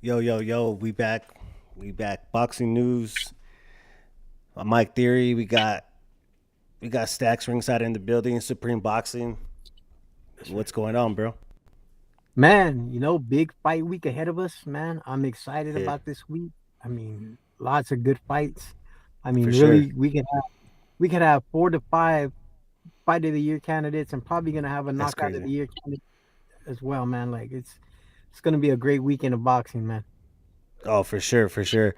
Yo, we back. We back. Boxing news. Mike Theory. We got Stacks ringside in the building. Supreme Boxing. What's going on, bro? Man, big fight week ahead of us, man. I'm excited Yeah, about this week. I mean, lots of good fights. I for mean, sure. really, we could have 4 to 5 fight of the year candidates, and probably gonna have a That's knockout of crazy. the year candidate as well, man. Like it's gonna be a great weekend of boxing, man. Oh, for sure, for sure.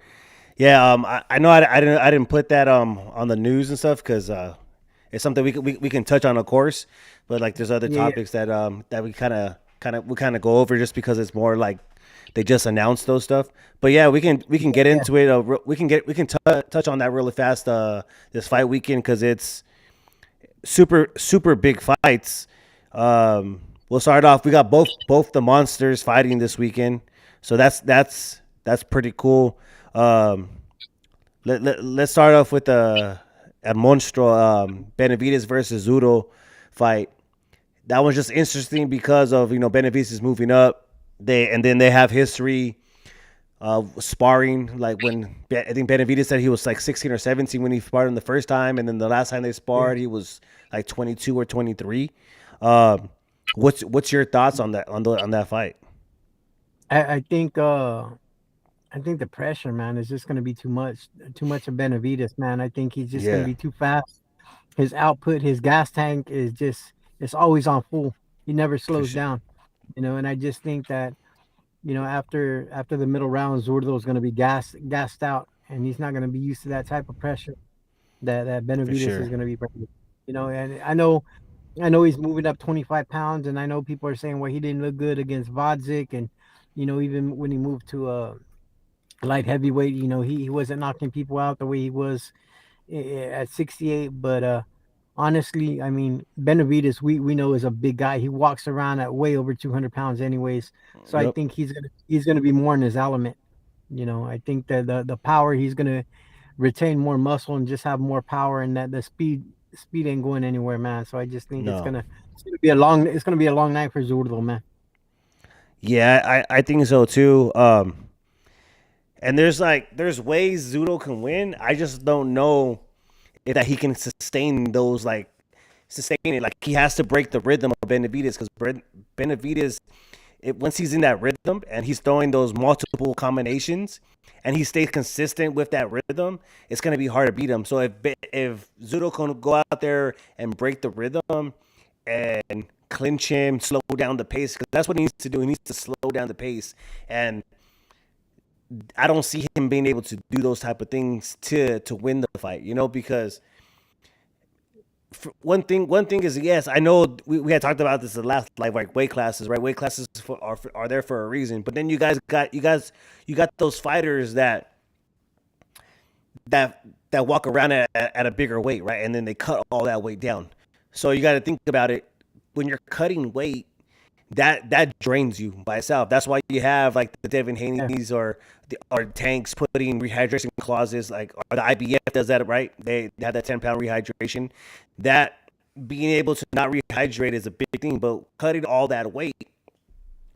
Yeah. I know I didn't put that on the news and stuff because it's something we can touch on, of course. But like, there's other Yeah, yeah, topics that we kind of go over just because it's more like they just announced those stuff. But yeah, we can get yeah. into it. We can touch on that really fast. This fight weekend because it's super big fights. We'll start off. We got both the monsters fighting this weekend, so that's pretty cool. Um, let's start off with a monstro Benavides versus Zudo fight. That was just interesting because of Benavides is moving up. Then they have history sparring. Like when I think Benavides said he was like 16 or 17 when he sparred him the first time, and then the last time they Yeah. sparred, he was like 22 or 23. Um, what's your thoughts on that fight? I think the pressure, man, is just gonna be too much of Benavides, man. I think he's just gonna Yeah, be too fast. His output, his gas tank is just it's always on full. He never for slows sure. down, and I just think that, after the middle round, Zurdo is going to be gassed out, and he's not going to be used to that type of pressure that For Benavides is sure. going to be bringing. And I know he's moving up 25 pounds, and I know people are saying, well, he didn't look good against Vodzik, and even when he moved to light heavyweight, he wasn't knocking people out the way he was at 68. But honestly, I mean, Benavides, we know is a big guy. He walks around at way over 200 pounds, anyways. So I Yep. think he's gonna be more in his element. I think that the power, he's gonna retain more muscle and just have more power, and that the speed ain't going anywhere, man. So I just think it's No. gonna it's gonna be a long night for Zurdo, man. Yeah, I think so too. And there's ways Zudo can win. I just don't know if that he can sustain it. Like he has to break the rhythm of Benavides because Benavides, once he's in that rhythm and he's throwing those multiple combinations and he stays consistent with that rhythm, it's gonna be hard to beat him. So if Zudo can go out there and break the rhythm and clinch him, slow down the pace, because that's what he needs to do. He needs to slow down the pace, and I don't see him being able to do those type of things to win the fight. Because one thing is, yes, I know we had talked about this the last, like weight classes, right? Weight classes are there for a reason. But then you got those fighters that walk around at a bigger weight, right? And then they cut all that weight down. So you got to think about it when you're cutting weight. That drains you by itself. That's why you have like the Devin Yeah, Haney's or tanks putting rehydration clauses, like, or the IBF does that, right? They have that 10-pound rehydration. That being able to not rehydrate is a big thing, but cutting all that weight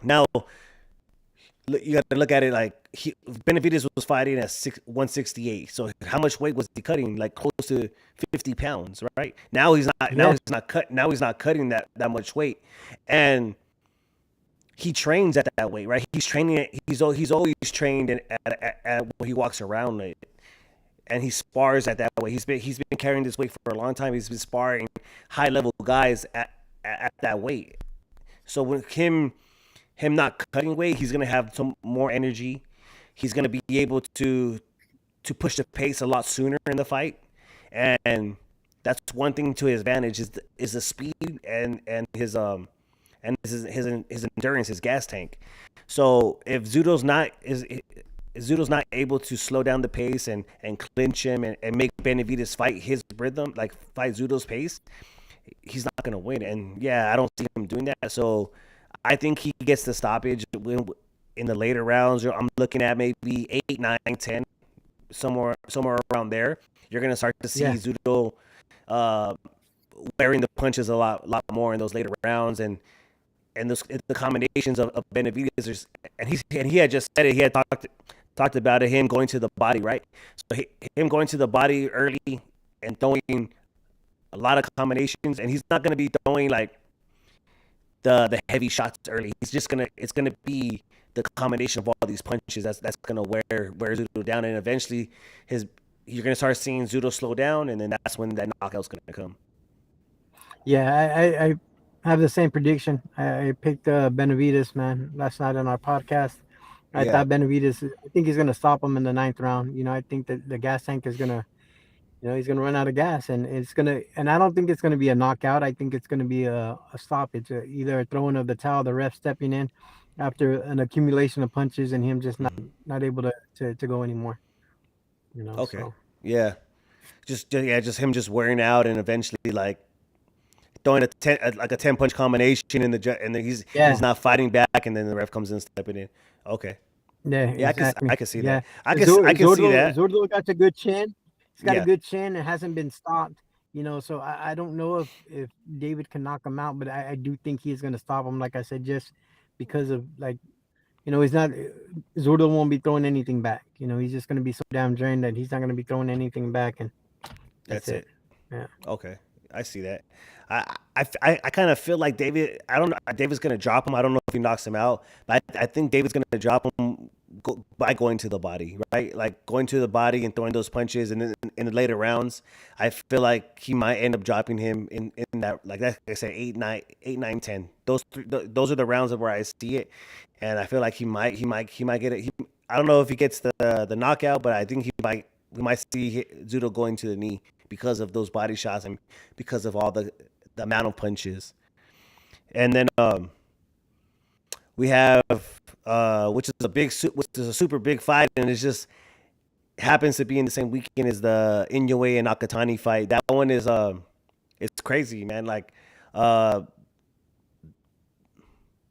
now, you got to look at it like Benavides was fighting at 168. So how much weight was he cutting? Like close to 50 pounds, right? Now he's not. Now yeah, he's not cut. Now he's not cutting that much weight, and he trains at that weight, right? He's training. He's always trained at where he walks around it, and he spars at that weight. He's been carrying this weight for a long time. He's been sparring high level guys at that weight. So with him not cutting weight, he's gonna have some more energy. He's gonna be able to push the pace a lot sooner in the fight, and that's one thing to his advantage is the speed and his endurance, his gas tank. So if Zudo's not able to slow down the pace and clinch him and make Benavides fight his rhythm, like fight Zudo's pace, he's not gonna win. And yeah, I don't see him doing that. So I think he gets the stoppage in the later rounds. I'm looking at maybe 8, 9, 10, somewhere around there. You're gonna start to see yeah. Zudo uh, wearing the punches a lot more in those later rounds, and the combinations of Benavidez, and he had just said it. He had talked about it, him going to the body, right? So him going to the body early and throwing a lot of combinations, and he's not going to be throwing like the heavy shots early. He's just gonna it's gonna be the combination of all these punches that's gonna wear Zudo down, and eventually his you're gonna start seeing Zudo slow down, and then that's when that knockout's gonna come. Yeah, I have the same prediction. I picked Benavides, man, last night on our podcast. I Yeah. thought Benavides. I think he's gonna stop him in the ninth round. I think that the gas tank is gonna, he's gonna run out of gas, and it's gonna. And I don't think it's gonna be a knockout. I think it's gonna be a stoppage, either a throwing of the towel, the ref stepping in after an accumulation of punches, and him just Mm-hmm. not able to go anymore. Okay. So Yeah. Just him just wearing out, and eventually like throwing like a 10 punch combination in and then he's yeah, not fighting back, and then the ref comes in stepping in. Okay. yeah, Yeah, I exactly. can see Yeah, that. I can see that. Zordo got a good chin. He's got a Yeah. good chin and hasn't been stopped. So I don't know if David can knock him out, but I do think he's going to stop him. Like I said, just because of like he's not Zordo won't be throwing anything back. He's just going to be so damn drained that he's not going to be throwing anything back, and that's That's it. it. Yeah, Okay, I see that. I kind of feel like David. I don't know. David's gonna drop him. I don't know if he knocks him out, but I think David's gonna drop him by going to the body, right? Like going to the body and throwing those punches, and then in the later rounds, I feel like he might end up dropping him in that like I said 8, 9, 10. Those are the rounds of where I see it, and I feel like he might get it. I don't know if he gets the knockout, but I think we might see Zudo going to the knee because of those body shots and because of all the amount of punches. And then we have which is a super big fight, and it's just happens to be in the same weekend as the Inoue and Nakatani fight. That one is it's crazy, man. Like uh,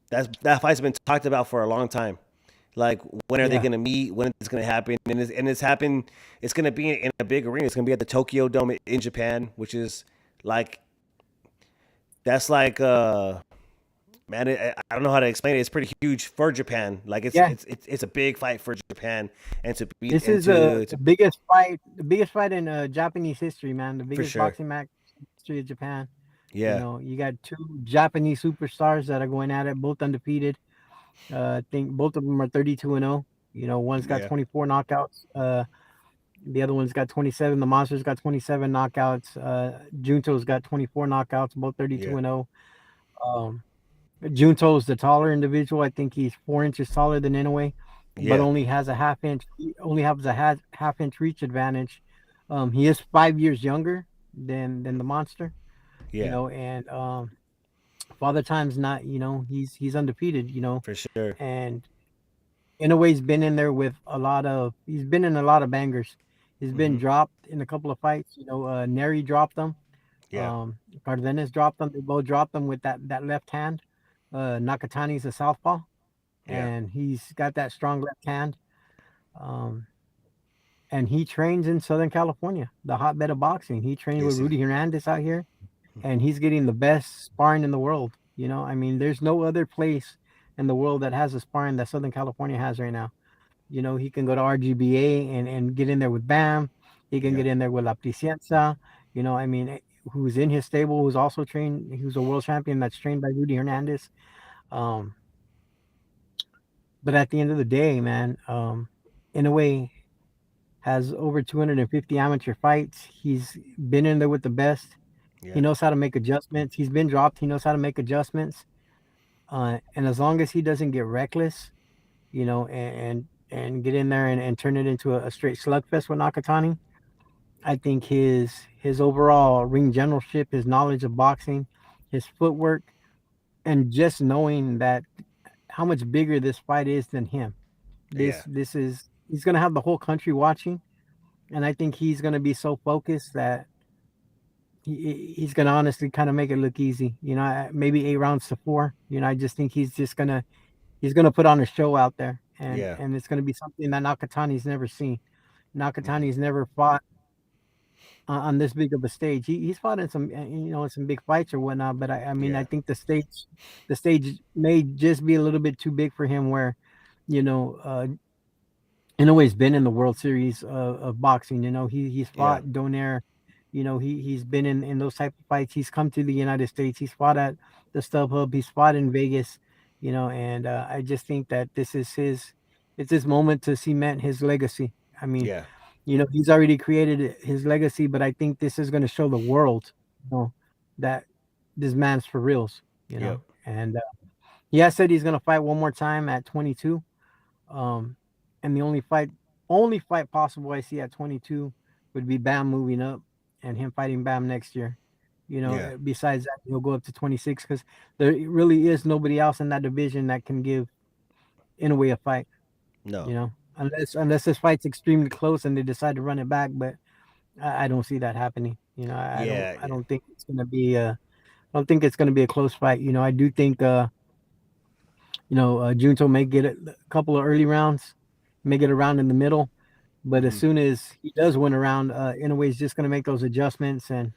that fight's been talked about for a long time. Like when are they yeah, gonna meet? When it's gonna happen? And it's happened. It's gonna be in a big arena. It's gonna be at the Tokyo Dome in Japan, which is like that's like man, I don't know how to explain it. It's pretty huge for Japan. Like yeah. it's a big fight for Japan, and to be This and is to the biggest fight in Japanese history, man. The for biggest sure. boxing match in the history of Japan. Yeah, You got two Japanese superstars that are going at it, both undefeated. I think both of them are 32-0. One's got yeah, 24 knockouts. The other one's got 27. The Monster's got 27 knockouts. Junto's got 24 knockouts, both yeah, 32-0. Um, Junto's the taller individual. I think he's 4 inches taller than Inoue, but yeah, only has a half inch reach advantage. He is 5 years younger than the Monster. yeah, And Father Time's not. He's undefeated. for sure. And Inoue's been in there with he's been in a lot of bangers. He's been Hmm. dropped in a couple of fights. Neri dropped them. Yeah, Cardenas dropped them. They both dropped them with that left hand. Nakatani's a southpaw, yeah, and he's got that strong left hand. Um, and he trains in Southern California, the hotbed of boxing. He trains with yes, Rudy Hernandez out here, and he's getting the best sparring in the world. I mean, there's no other place in the world that has the sparring that Southern California has right now. He can go to RGBA and get in there with Bam. He can yeah, get in there with La Prisienza. I mean, who's in his stable, who's also trained, who's a world champion that's trained by Rudy Hernandez. Um, but at the end of the day, man, Inoue has over 250 amateur fights. He's been in there with the best. He yeah, knows how to make adjustments. He's been dropped. He knows how to make adjustments. And as long as he doesn't get reckless, and get in there and turn it into a straight slugfest with Nakatani, I think his overall ring generalship, his knowledge of boxing, his footwork, and just knowing that how much bigger this fight is than him. yeah, This is he's gonna have the whole country watching, and I think he's gonna be so focused that he's gonna honestly kind of make it look easy. Maybe 8 rounds to 4. I just think he's gonna put on a show out there, and yeah. and it's gonna be something that Nakatani's never seen. Hmm. Nakatani's never fought on this big of a stage. He's fought in some some big fights or whatnot, but I mean I Yeah, think the stage may just be a little bit too big for him. Where you know Inouye's been in the World Series of boxing. He's yeah, fought Donaire. He's been in those type of fights. He's come to the United States. He's fought at the StubHub. He's fought in Vegas. And I just think that this is his moment to cement his legacy. I mean, yeah, he's already created his legacy, but I think this is going to show the world, that this man's for reals. yep, And he has said he's going to fight one more time at 22. Um, and the only fight possible I see at 22 would be Bam moving up and him fighting Bam next year. yeah. Besides that, he'll go up to 26 because there really is nobody else in that division that can give in a way a fight. No, Unless this fight's extremely close and they decide to run it back, but I don't see that happening. I don't yeah, I yeah, don't think it's gonna be I don't think it's gonna be a close fight. I do think Junto may get a couple of early rounds, may get a round in the middle, but as hmm, soon as he does win a round, Inouye's just gonna make those adjustments, and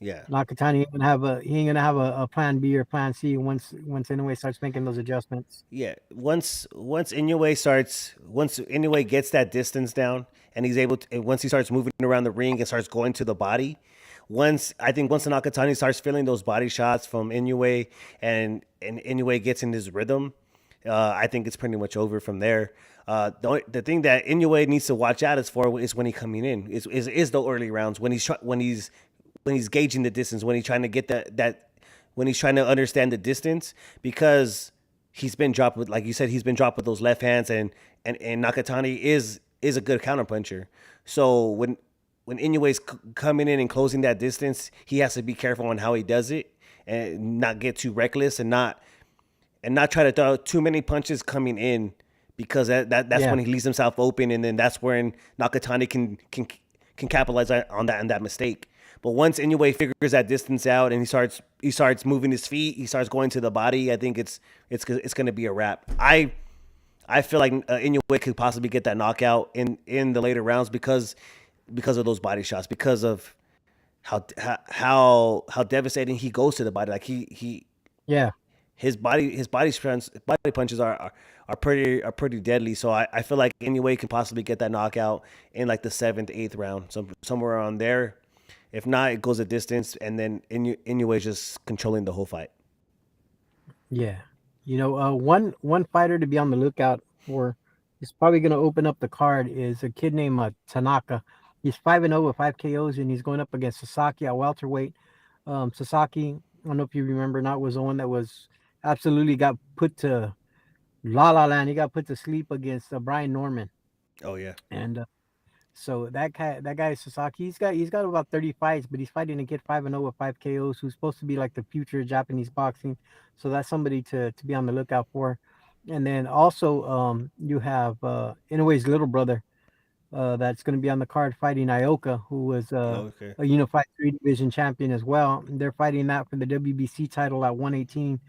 yeah. Nakatani ain't gonna have a plan B or plan C once Inoue starts making those adjustments. Yeah, once Inoue gets that distance down, and he's able to, and once he starts moving around the ring and starts going to the body, once Nakatani starts feeling those body shots from Inoue, and Inoue gets in his rhythm, I think it's pretty much over from there. The thing that Inoue needs to watch out is when he coming in is the early rounds when he's gauging the distance, when he's trying to get that when he's trying to understand the distance, because he's been dropped with, like you said, he's been dropped with those left hands, and Nakatani is a good counterpuncher. So when Inoue's coming in and closing that distance, he has to be careful on how he does it and not get too reckless, and not try to throw too many punches coming in, because that's Yeah, when he leaves himself open, and then that's when Nakatani can capitalize on that mistake. But once Inoue figures that distance out and he starts moving his feet, he starts going to the body. I think it's going to be a wrap. I feel like Inoue could possibly get that knockout in the later rounds because of those body shots, because of how devastating he goes to the body. Like yeah, his body punches are pretty deadly. So I feel like Inoue can possibly get that knockout in like the seventh, eighth round, somewhere around there. If not, it goes a distance, and then Inoue is just controlling the whole fight. yeah. One fighter to be on the lookout for. He's probably gonna open up the card is a kid named Tanaka. He's 5-0 with 5 KOs, and he's going up against Sasaki at welterweight. Sasaki, I don't know if you remember, not was the one that was absolutely got put to La La Land. He got put to sleep against Brian Norman, Oh yeah. and so that guy Sasaki, he's got about 30 fights, but he's fighting a kid 5-0 with 5 KOs, who's supposed to be like the future of Japanese boxing. So that's somebody to be on the lookout for. And then also you have Inoue's little brother that's going to be on the card fighting Ioka, who was Oh, okay. a unified three division champion as well. And they're fighting that for the WBC title at 118.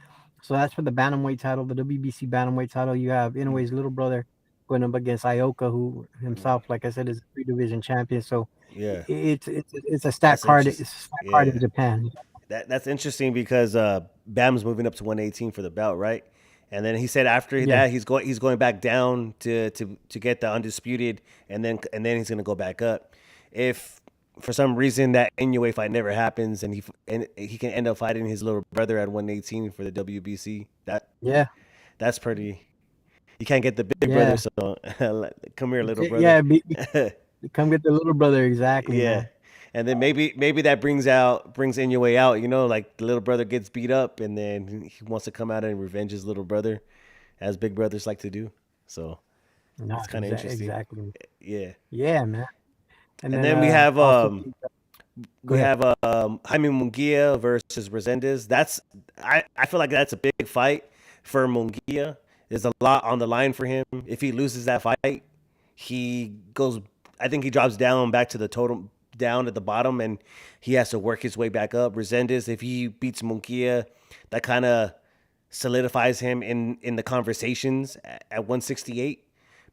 So that's for the bantamweight title, the WBC bantamweight title. You have Mm, Inoue's little brother going up against Ioka, who mm, himself, like I said, is a three division champion. So yeah, it's a stat that's card. It's a interesting. stat card in Yeah, Japan. that's interesting because Bam's moving up to 118 for the belt, right? And then he said after Yeah, that he's going back down to get the undisputed, and then he's gonna go back up. If for some reason that Inoue fight never happens, and he can end up fighting his little brother at 118 for the WBC, yeah, that's pretty. You can't get the big brother, yeah, so come here, little brother. yeah. Come get the little brother, exactly, Yeah. man. And then maybe that brings Inoue out, like the little brother gets beat up, and then he wants to come out and revenge his little brother, as big brothers like to do. So No, it's kind of interesting. exactly. Yeah. Yeah, man. And And then then we have also, go we ahead. have Jaime Munguia versus Resendez. I feel like that's a big fight for Munguia. There's a lot on the line for him. If he loses that fight, he goes. I think he drops down back to the total down at the bottom, and he has to work his way back up. Resendez, if he beats Munguia, that kind of solidifies him in the conversations at 168,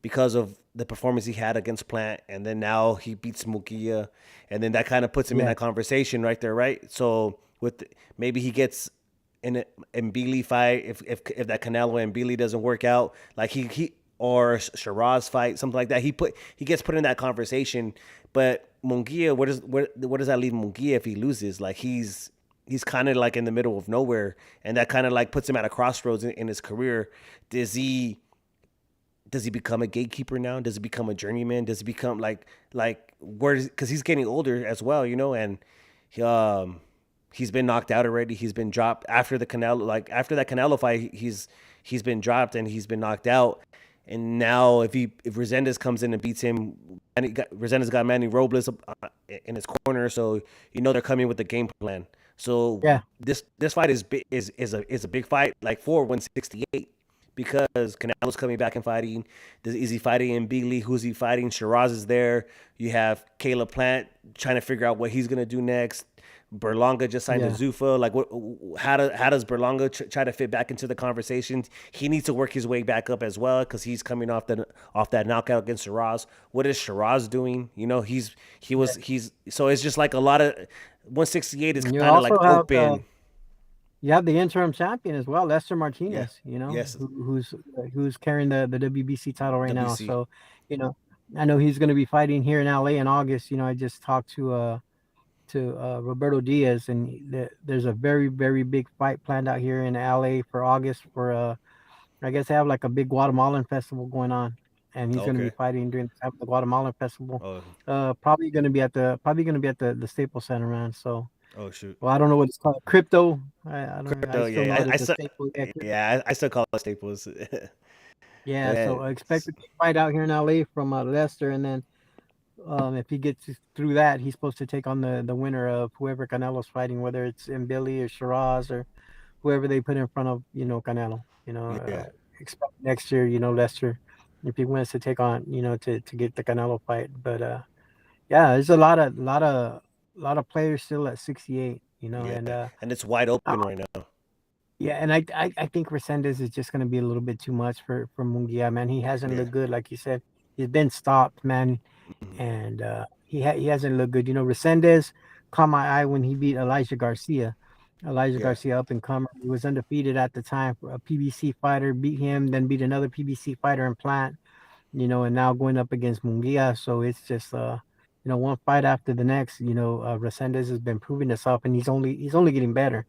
because of the performance he had against Plant, and then now he beats Mugia, and then that kind of puts him in Yeah, that conversation right there, right? So with maybe he gets in a Mbili fight if that Canelo and Mbili doesn't work out, like he or Shiraz fight, something like that. He gets put in that conversation, but Munguia, where does that leave Munguia if he loses? Like he's kind of like in the middle of nowhere, and that kind of like puts him at a crossroads in his career. Does he does he become a gatekeeper now? Does he become a journeyman? Does he become like where? Because he's getting older as well, and he, he's been knocked out already. He's been dropped after the Canelo, like after that Canelo fight. He's been dropped and he's been knocked out. And now if Resendez comes in and beats him, and Resendez got Manny Robles in his corner, so they're coming with the game plan. So yeah, this fight is a big fight, like for 168, because Canelo's coming back and fighting. Is he fighting in Beagley? Who's he fighting? Shiraz is there. You have Caleb Plant trying to figure out what he's gonna do next. Berlanga just signed to yeah, Zuffa. Like, what? How does Berlanga try to fit back into the conversations? He needs to work his way back up as well because he's coming off that knockout against Shiraz. What is Shiraz doing? He's so it's just like a lot of 168 is and kind of like open. you have the interim champion as well, Lester Yeah. Martinez. Yes. Who's carrying the WBC title right now. WC. So, you know, I know he's going to be fighting here in LA in August. I just talked to Roberto Diaz, and there's a very very big fight planned out here in LA for August for I guess they have like a big Guatemalan festival going on, and he's going to be Okay. fighting during the Guatemalan festival. Oh. Probably going to be at the Staples Center, man. So, Oh shoot. well, I don't know what it's called, crypto. I don't. I Crypto. still Yeah. know it I as the still. Staples. Yeah, crypto. Yeah. I still call it Staples. Yeah. Yeah. So I expect a big fight out here in LA from Lester, and then if he gets through that, he's supposed to take on the winner of whoever Canelo's fighting, whether it's Mbili or Shiraz or whoever they put in front of Canelo. Yeah. Expect next year, Lester, if he wins to take on to get the Canelo fight. But yeah, there's a lot of players still at 68. Yeah. And And it's wide uh, open right now. yeah, and I think Resendez is just going to be a little bit too much for Munguia, man. He hasn't Yeah. looked good, like you said. He's been stopped, man, Mhm. and he hasn't looked good. Resendez caught my eye when he beat Elijah Garcia. Elijah Yeah. Garcia, up and comer. He was undefeated at the time. A PBC fighter beat him, then beat another PBC fighter in Plant. And now going up against Munguia. So it's just one fight after the next. Resendez has been proving himself, and he's only getting better.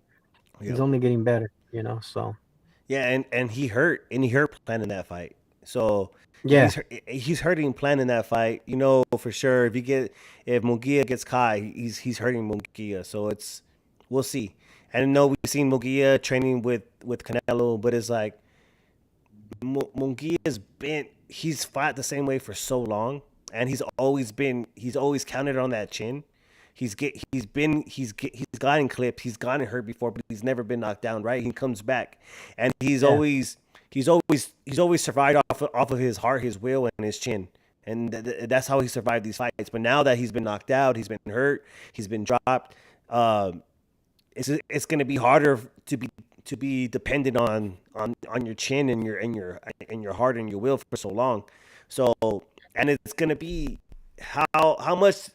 He's Yep. only getting better. So Yeah, and he hurt Plan in that fight. So yeah, he's hurting Plan in that fight. For sure. If Munguia gets caught, he's hurting Munguia. So we'll see. And I know we've seen Munguia training with Canelo, but it's like Munguia's been he's fought the same way for so long, and he's always counted on that chin. He's gotten clipped, he's gotten hurt before, but he's never been knocked down. Right? He comes back, and yeah, he's always survived off of his heart, his will, and his chin. And that's how he survived these fights. But now that he's been knocked out, he's been hurt, he's been dropped. Um, it's going to be harder to be dependent on your chin and your heart and your will for so long. So, and it's going to be how much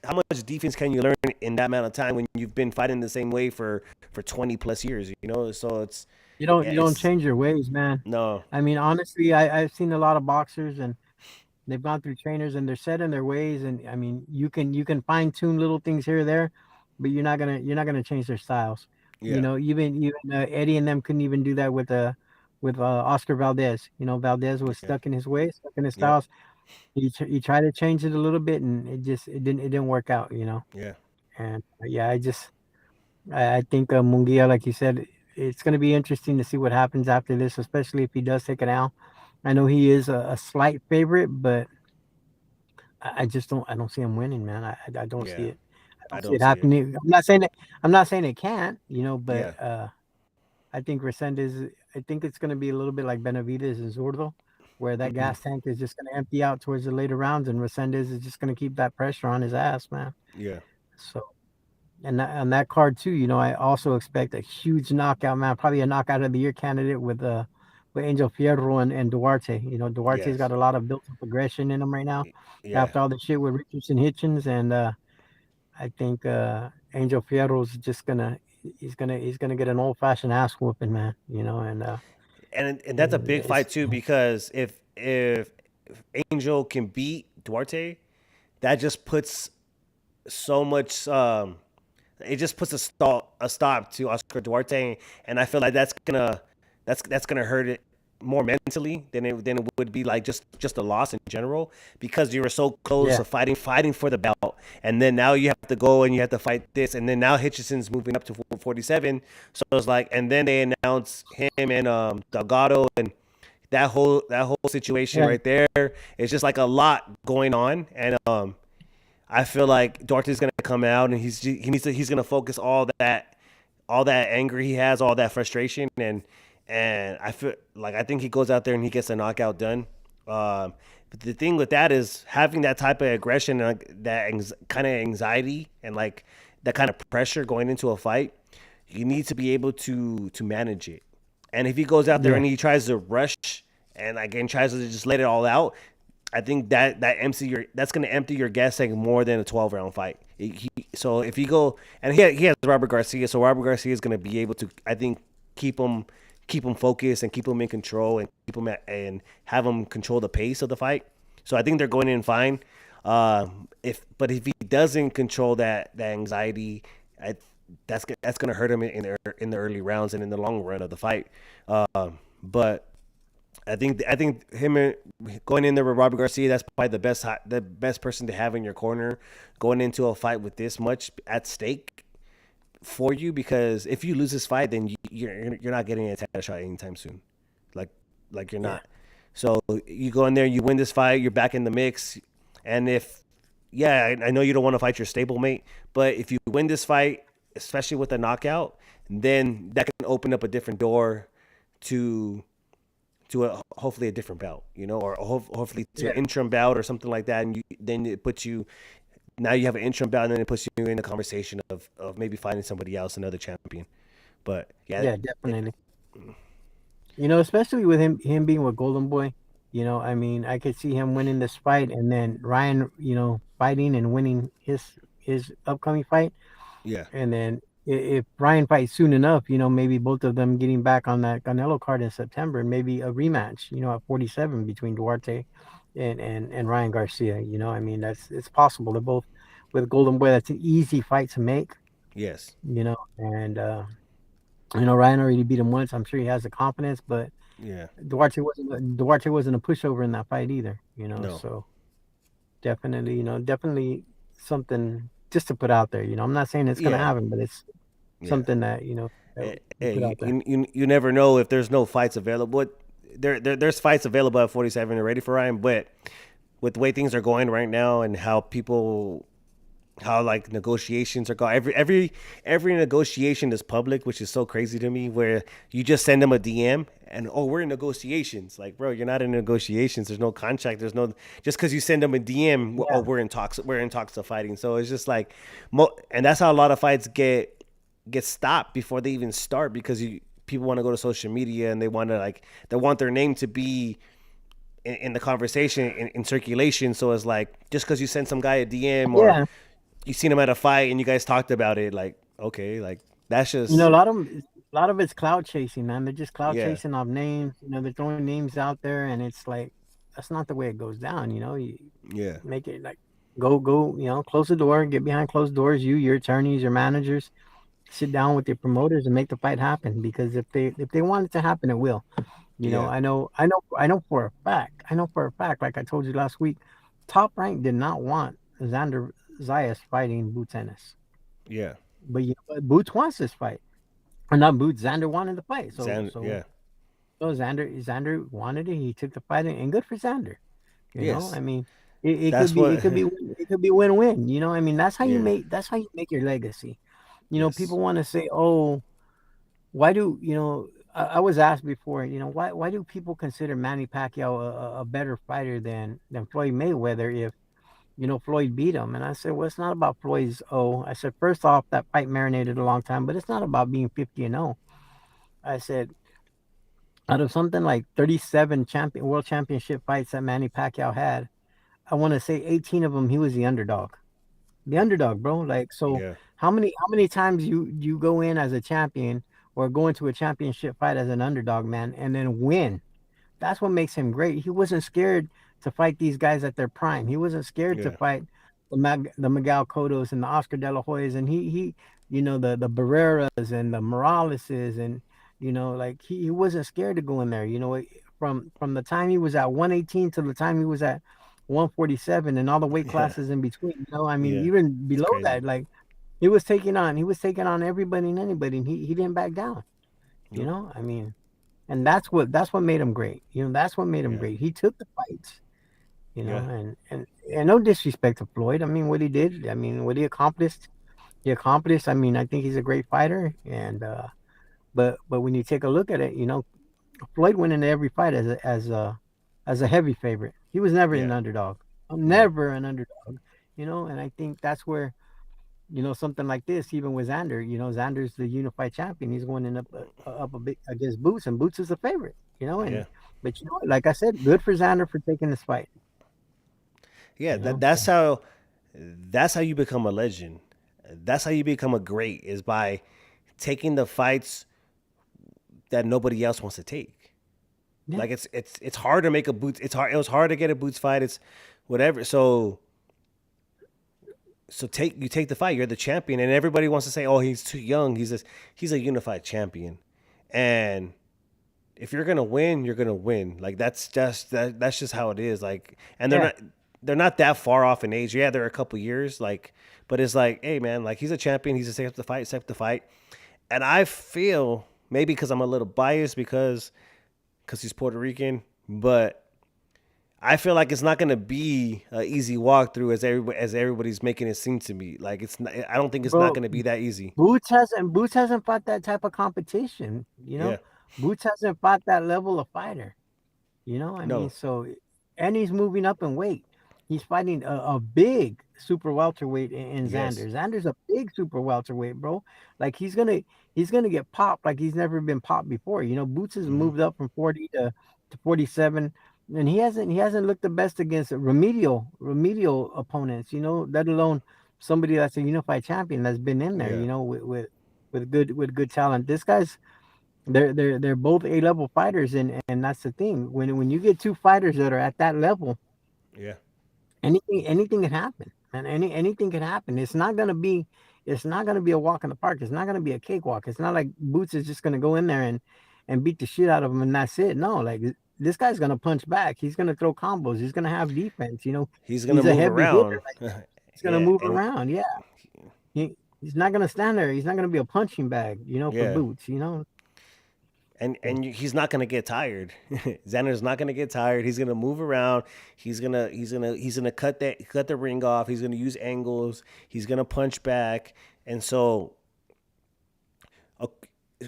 defense can you learn in that amount of time when you've been fighting the same way for 20 plus years, so it's yeah, you don't it's change your ways, man. no. I mean, honestly, I've seen a lot of boxers, and they've gone through trainers, and they're set in their ways. And I mean, you can fine tune little things here or there, but you're not gonna change their styles. Yeah. Even Eddie and them couldn't even do that with Oscar Valdez. Valdez was Yeah. stuck in his ways, stuck in his Yep. styles. He tried to change it a little bit, and it didn't work out. Yeah. And yeah, I think Munguia, like you said, it's going to be interesting to see what happens after this, especially if he does take it out. I know he is a slight favorite, but I just don't see him winning, man. I don't see Yeah. it. I I don't see don't it see it. happening. I'm not saying it can't, Yeah. but I think Resendez. I think it's going to be a little bit like Benavides and Zurdo, where that Hmm. gas tank is just going to empty out towards the later rounds, and Resendez is just going to keep that pressure on his ass, man. Yeah. So, and on that card too, I also expect a huge knockout, man. Probably a knockout of the year candidate with Angel Fierro and Duarte. Duarte's got Yes. a lot of built up aggression in him right now Yeah. after all the shit with Richardson Hitchens, and I think Angel Fierro's just gonna he's gonna get an old fashioned ass whooping, man. And that's a And big fight too because if Angel can beat Duarte, that just puts so much. It just puts a stop to Oscar Duarte, and I feel like that's gonna hurt it more mentally than it would be like just a loss in general because you were so close yeah, to fighting for the belt, and then now you have to go and you have to fight this, and then now Hitchison's moving up to 47, so it's like, and then they announce him and Delgado and that whole situation yeah, right there. It's just like a lot going on, and I feel like Duarte's gonna come out and he's gonna focus all that anger he has, all that frustration, and I think he goes out there and he gets a knockout done. But the thing with that is having that type of aggression and like, that kind of anxiety and like that kind of pressure going into a fight, you need to be able to manage it. And if he goes out there yeah, and he tries to rush and again tries to just let it all out, I think that's going to empty your gas tank more than a 12 round fight. So if you go and he has Robert Garcia, so Robert Garcia is going to be able to, I think, keep him focused and keep him in control and and have him control the pace of the fight. So I think they're going in fine. If he doesn't control that anxiety, that's going to hurt him in the early rounds and in the long run of the fight. But I think him going in there with Robert Garcia, that's probably the best person to have in your corner going into a fight with this much at stake for you. Because if you lose this fight, then you're not getting a title shot anytime soon, like you're yeah, not. So you go in there, you win this fight, you're back in the mix, and if yeah, I know you don't want to fight your stablemate, but if you win this fight, especially with a knockout, then that can open up a different door to hopefully a different bout, or hopefully to an yeah. interim bout or something like that, and then it puts you now you have an interim bout, and then it puts you in the conversation of maybe finding somebody else, another champion. But yeah, Yeah, definitely. Especially with him being with Golden Boy. I mean, I could see him winning this fight, and then Ryan, fighting and winning his upcoming fight, yeah, and then if Ryan fights soon enough, maybe both of them getting back on that Canelo card in September, and maybe a rematch, at 47 between Duarte and Ryan Garcia. I mean, it's possible. They're both with Golden Boy. That's an easy fight to make. yes, And Ryan already beat him once. I'm sure he has the confidence, but yeah, Duarte wasn't a pushover in that fight either. no, So definitely, definitely something just to put out there. I'm not saying it's gonna yeah, happen, but it's yeah. something that that we Hey, put you, out there. you never know if there's no fights available. There's fights available at 47 already for Ryan, but with the way things are going right now and how like negotiations are going. Every negotiation is public, which is so crazy to me. Where you just send them a DM and oh, we're in negotiations. Like, bro, you're not in negotiations. There's no contract. There's no just because you send them a DM. Oh, Yeah, we're in talks. We're in talks of fighting. So it's just like, and that's how a lot of fights get stopped before they even start because people want to go to social media and they want their name to be in the conversation in circulation. So it's like just because you send some guy a DM or yeah. you seen him at a fight and you guys talked about it, like okay, like that's A just lot of it's cloud chasing, man. They're just cloud yeah, chasing off names. They're throwing names out there, and it's like that's not the way it goes down. You yeah, make it like go. Close the door, get behind closed doors. Your attorneys, your managers, sit down with your promoters and make the fight happen. Because if they want it to happen, it will. yeah, I know for a fact. I know for a fact. Like I told you last week, Top Rank did not want Xander Zayas fighting Boots Ennis, yeah, but Boots wants this fight. Or not Boots. Xander wanted the fight. So Zan, so yeah, so Xander wanted it. He took the fight, and good for Xander. yes, I mean, it could that's be what, it could be it could be win-win. I mean, yeah, that's how you make your legacy. yes, People want to say, oh, why do I was asked before, why do people consider Manny Pacquiao a better fighter than Floyd Mayweather if Floyd beat him? And I said, well, it's not about Floyd's. I said, first off, that fight marinated a long time, but it's not about being 50-0. I said, out of something like 37 world championship fights that Manny Pacquiao had, I want to say 18 of them he was the underdog. The underdog, bro. Like, so Yeah, how many times you go in as a champion or go into a championship fight as an underdog, man, and then win? That's what makes him great. He wasn't scared to fight these guys at their prime. He wasn't scared to yeah, fight the Miguel Cottos and the Oscar De La Hoyas, and he the Barreras and the Moraleses, and like he wasn't scared to go in there. From the time he was at 118 to the time he was at 147 and all the weight yeah, classes in between. I mean, yeah. even It's below crazy. that, like he was taking on everybody and anybody, and he didn't back down. Nope. I mean, and that's what made him great. That's what made him Yeah, great. He took the fights, yeah, and no disrespect to Floyd. I mean, what he did. I mean, what he accomplished. He accomplished. I mean, I think he's a great fighter. And but when you take a look at it, Floyd went into every fight as a heavy favorite. He was never an yeah. underdog. No. Never an underdog. And I think that's where something like this, even with Xander, Xander's the unified champion. He's going in up a bit against Boots, and Boots is a favorite. Yeah, But what, like I said, good for Xander for taking this fight. yeah. That's So how. That's how you become a legend. That's how you become a great is by taking the fights that nobody else wants to take. yeah, Like it's hard to make a boots. It's hard. It was hard to get a boots fight. It's whatever. So take the fight. You're the champion, and everybody wants to say, "Oh, he's too young. He's a unified champion," and if you're gonna win, you're gonna win. Like that's just how it is. Like, and yeah, they're not that far off in age. Yeah, they're a couple years. Like, but it's like, hey man, like he's a champion. He's a step to fight. And I feel maybe because I'm a little biased because he's Puerto Rican, but I feel like it's not gonna be an easy walkthrough as everybody's making it seem to me. Like it's not, I don't think it's not bro. gonna be that easy. Boots hasn't fought that type of competition. Yeah. Boots hasn't fought that level of fighter. I mean, No. so, and he's moving up in weight. He's fighting a big super welterweight in Yes. Xander. Xander's a big super welterweight, bro. Like he's gonna get popped like he's never been popped before. Boots has Hmm. moved up from 40 to 47, and he hasn't looked the best against remedial opponents. Let alone somebody that's a unified champion that's been in there. Yeah. With good talent. This guy's they're both A level fighters, and that's the thing. When you get two fighters that are at that level, Yeah. anything can happen, and anything can happen. It's not gonna be a walk in the park. It's not gonna be a cakewalk. It's not like Boots is just gonna go in there and beat the shit out of him and that's it. No, like this guy's gonna punch back. He's gonna throw combos. He's gonna have defense. He's gonna He's a move heavy hitter. around. Like he's gonna Yeah. move And around. Yeah, he's not gonna stand there. He's not gonna be a punching bag. For yeah. Boots. He's not gonna get tired. Xander's not gonna get tired. He's gonna move around. He's gonna cut the ring off. He's gonna use angles. He's gonna punch back. And so uh,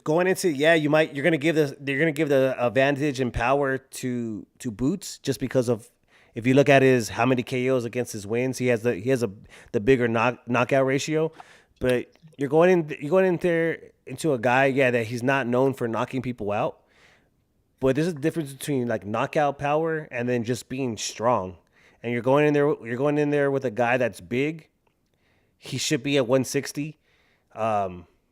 going into you're gonna give the advantage and power to Boots just because of if you look at his how many KOs against his wins, he has the bigger knockout ratio. But you're going in there into a guy, yeah, that he's not known for knocking people out. But there's a difference between like knockout power and then just being strong. And you're going in there with a guy that's big. He should be at 160.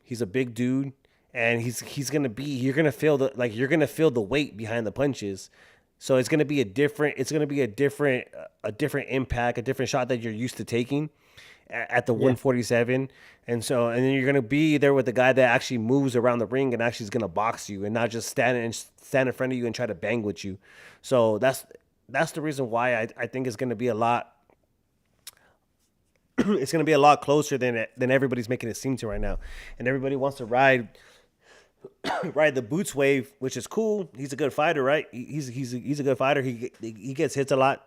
He's a big dude, and he's gonna be. You're gonna feel the weight behind the punches. So it's gonna be a different impact, a different shot that you're used to taking at the Yeah, 147. And then you're gonna be there with the guy that actually moves around the ring and actually is gonna box you and not just stand in front of you and try to bang with you. So that's the reason why I think it's gonna be a lot. It's gonna be a lot closer than everybody's making it seem to right now, and everybody wants to ride the Boots wave, which is cool. He's a good fighter, right? He's a good fighter. He gets hits a lot.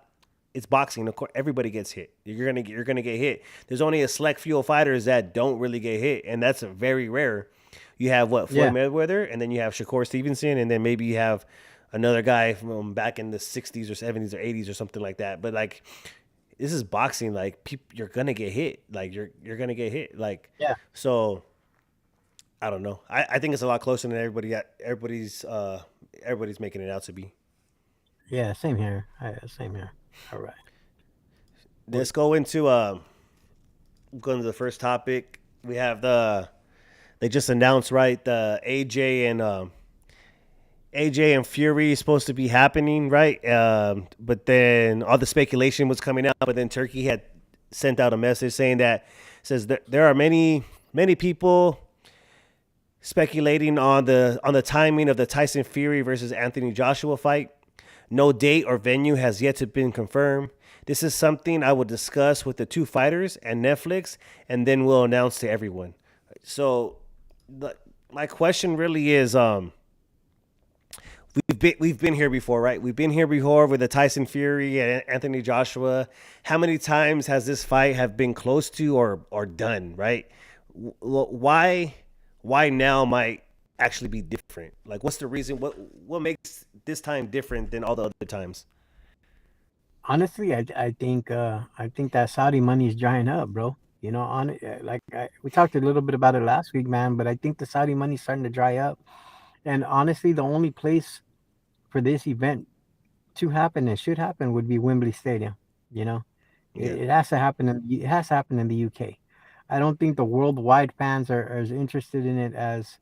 It's boxing. Of course, everybody gets hit. You're gonna get hit. There's only a select few of fighters that don't really get hit, and that's very rare. You have what Floyd yeah, Mayweather, and then you have Shakur Stevenson, and then maybe you have another guy from back in the '60s or '70s or '80s or something like that. But like this is boxing. Like you're gonna get hit. Like you're gonna get hit. Like yeah. so. I don't know. I think it's a lot closer than everybody's everybody's making it out to be. Yeah, same here. Same here. All right. Well, Let's go into the first topic. We have they just announced, right, the AJ and Fury is supposed to be happening, right? But then all the speculation was coming out. But then Turkey had sent out a message saying that says that there are many people speculating on the timing of the Tyson Fury versus Anthony Joshua fight. No date or venue has yet to been confirmed. This is something I will discuss with the two fighters and Netflix, and then we'll announce to everyone. So, the, my question really is, we've been here before, right? We've been here before with the Tyson Fury and Anthony Joshua. How many times has this fight have been close to or done, right? Why now might actually be different? Like, what's the reason? What makes this time different than all the other times? honestly, I think that Saudi money is drying up, bro. We talked a little bit about it last week, man. But I think the Saudi money is starting to dry up. And honestly, the only place for this event to happen and should happen would be Wembley Stadium. You know, Yeah, it has to happen. It has to happen in the UK. I don't think the worldwide fans are as interested in it as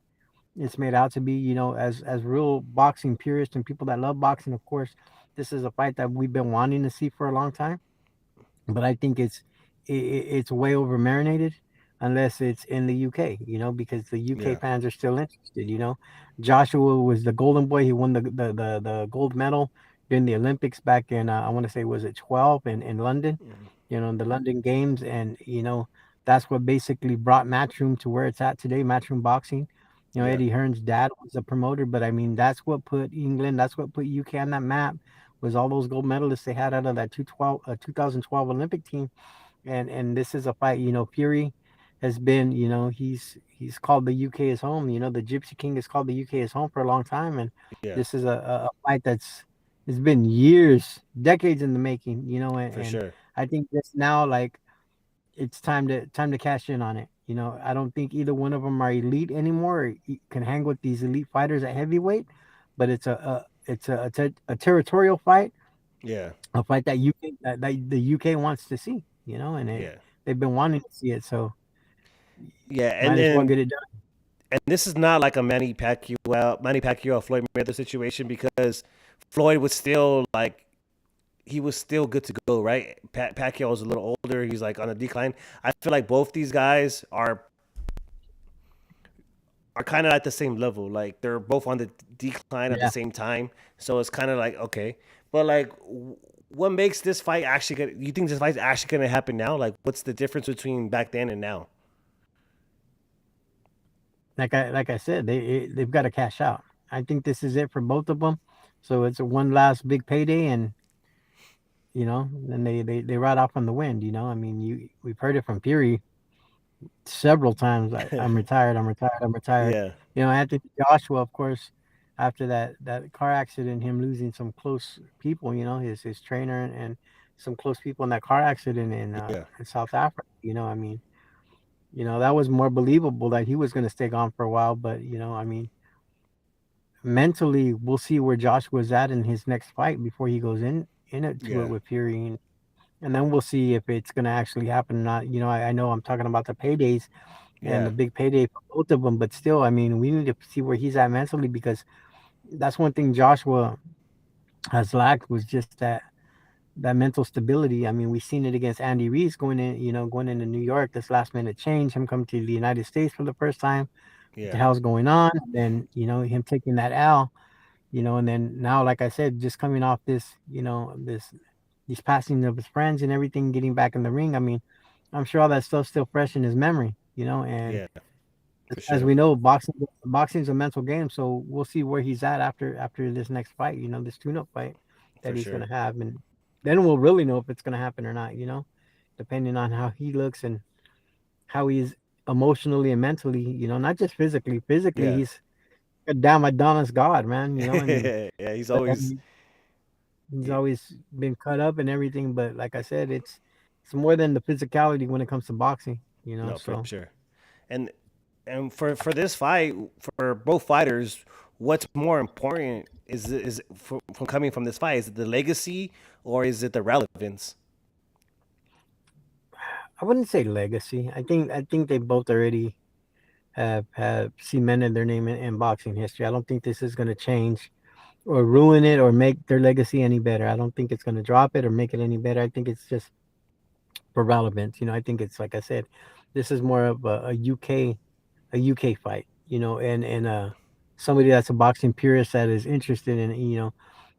it's made out to be. As real boxing purists and people that love boxing, of course, this is a fight that we've been wanting to see for a long time. But I think it's way over marinated unless it's in the UK, because the UK yeah, fans are still interested. Joshua was the golden boy. He won the gold medal during the Olympics back in I want to say, was it 12 in London, in the London Games. And that's what basically brought Matchroom to where it's at today, Matchroom Boxing. yeah, Eddie Hearn's dad was a promoter, but I mean, that's what put England, that's what put UK on that map, was all those gold medalists they had out of that 2012 Olympic team. And this is a fight. Fury has been, he's called the UK his home. The Gypsy King has called the UK his home for a long time. And yeah, this is a fight that's it's been years, decades in the making. for And sure. I think this now, like, it's time to cash in on it. I don't think either one of them are elite anymore, or can hang with these elite fighters at heavyweight. But it's a territorial fight, Yeah, a fight that that the UK wants to see, and yeah, they've been wanting to see it, so yeah, might as well get it done. and this is not like a Manny Pacquiao Floyd Mayweather situation because Floyd was still like he was still good to go, right? Pacquiao was a little older. He's like on a decline. I feel like both these guys are kind of at the same level. Like they're both on the decline at the Yeah, same time. So it's kind of like okay, but like, what makes this fight actually gonna? You think this fight's actually gonna happen now? Like, what's the difference between back then and now? like I said, they've got to cash out. I think this is it for both of them. So it's a one last big payday, and then they ride off on the wind. I mean, we've heard it from Fury several times. I'm retired. I'm retired. I'm retired. Yeah, Anthony Joshua, of course, after that car accident, him losing some close people, his trainer and some close people in that car accident yeah, in South Africa. I mean, that was more believable that he was going to stay gone for a while. But I mean, mentally, we'll see where Joshua's at in his next fight before he goes in it to it yeah, with Fury. And then we'll see if it's going to actually happen or not. I know I'm talking about the paydays and the yeah, big payday for both of them, but still, I mean, we need to see where he's at mentally, because that's one thing Joshua has lacked, was just that mental stability. I mean, we've seen it against Andy Reese going into New York, this last minute change, him coming to the United States for the first time. What the yeah, hell's going on? And him taking that L, and then now, like I said, just coming off this, these passing of his friends and everything, getting back in the ring. I mean, I'm sure all that stuff's still fresh in his memory, and yeah, for as sure, we know, boxing's a mental game. So we'll see where he's at after this next fight, this tune-up fight that for he's sure. gonna have, and then we'll really know if it's gonna happen or not. Depending on how he looks and how he's emotionally and mentally. Not just physically. Physically, Yeah, he's a damn Adonis god, man. I mean, yeah. He's but always he's always been cut up and everything. But like I said, it's more than the physicality when it comes to boxing. no, for So sure. And for this fight, for both fighters, what's more important from coming from this fight? Is it the legacy or is it the relevance? I wouldn't say legacy. I think they both already have cemented their name in boxing history. I don't think this is going to change or ruin it or make their legacy any better. I don't think it's going to drop it or make it any better. I think it's just for relevance. I think it's like I said, this is more of a UK fight. And somebody that's a boxing purist that is interested in it.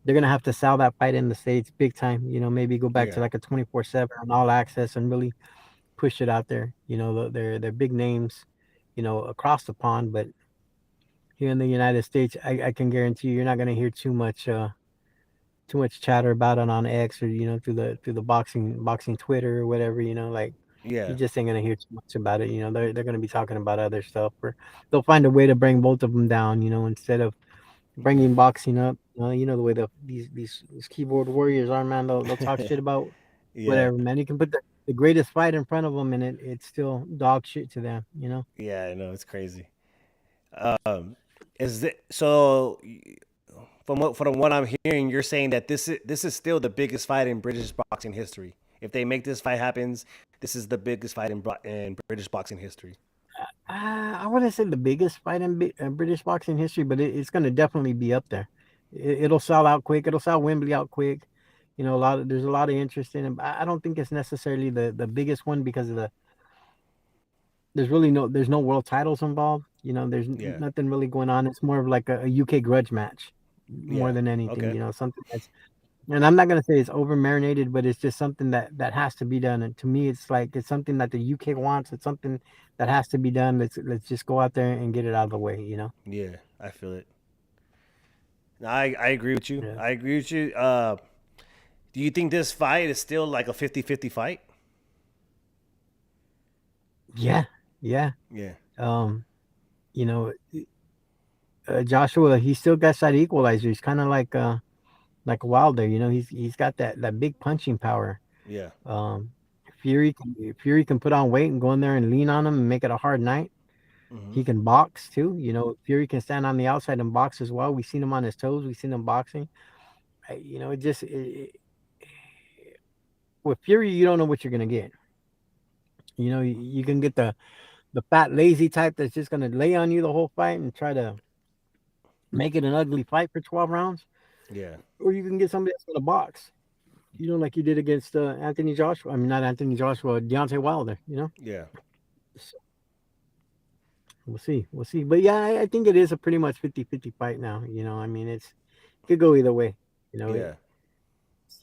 They're gonna have to sell that fight in the states big time. Maybe go back to Yeah, like a 24/7 on all access and really push it out there. They're big names, across the pond, but here in the United States, I can guarantee you're not gonna hear too much chatter about it on X or through the boxing Twitter or whatever. Like you yeah, just ain't gonna hear too much about it. They're gonna be talking about other stuff, or they'll find a way to bring both of them down. Instead of bringing boxing up. The way these keyboard warriors are, man. They'll talk shit about yeah, whatever, man. You can put the greatest fight in front of them, and it's still dog shit to them. yeah. I know it's crazy. Um, is it so? From what I'm hearing, you're saying that this is still the biggest fight in British boxing history. If they make this fight happens, this is the biggest fight in British boxing history. I wouldn't say the biggest fight in British boxing history, but it's going to definitely be up there. It'll sell out quick. It'll sell Wembley out quick. There's a lot of interest in it. I don't think it's necessarily the biggest one because there's no world titles involved. There's Yeah, nothing really going on. It's more of like a UK grudge match more yeah. than anything. Okay. Something that's, and I'm not gonna say it's over marinated, but it's just something that has to be done. And to me, it's like it's something that the UK wants. It's something that has to be done. Let's just go out there and get it out of the way. Yeah, I feel it. No, I agree with you. Yeah. I agree with you. Do you think this fight is still like a 50-50 fight? Yeah. Yeah. Yeah, Um. You know, Joshua, he still got that equalizer. He's kind of like Wilder. He's got that big punching power. yeah. Um, Fury can put on weight and go in there and lean on him and make it a hard night. Hmm. He can box too. Fury can stand on the outside and box as well. We've seen him on his toes. We've seen him boxing. It just with Fury, you don't know what you're gonna get. You can get the fat lazy type that's just gonna lay on you the whole fight and try to make it an ugly fight for 12 rounds, Yeah, or you can get somebody that's gonna box. Like you did against Anthony Joshua. I mean, not Anthony Joshua, Deontay Wilder. yeah, So we'll see. We'll see. But yeah, I think it is a pretty much 50-50 fight now. I mean, it could go either way. You know, yeah. it's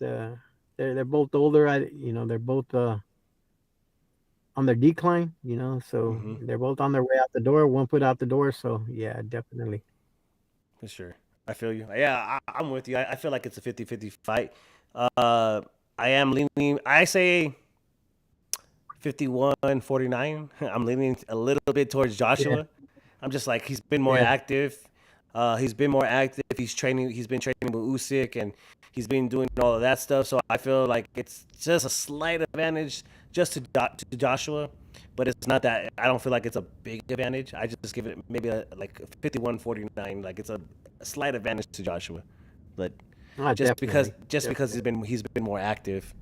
they're both older. They're both on their decline. So Hmm. they're both on their way out the door. One foot out the door. So yeah, definitely. For sure. I feel you. Yeah, I'm with you. I feel like it's a 50-50 fight. Uh, I am leaning, I say 51-49. I'm leaning a little bit towards Yeah, Joshua. I'm just like he's been more yeah, active. He's been more active. He's training. He's been training with Usyk, and he's been doing all of that stuff. So I feel like it's just a slight advantage just to Joshua, but it's not that. I don't feel like it's a big advantage. I just give it maybe like 51-49. Like it's a slight advantage to Joshua, but definitely, just because definitely. he's been more active,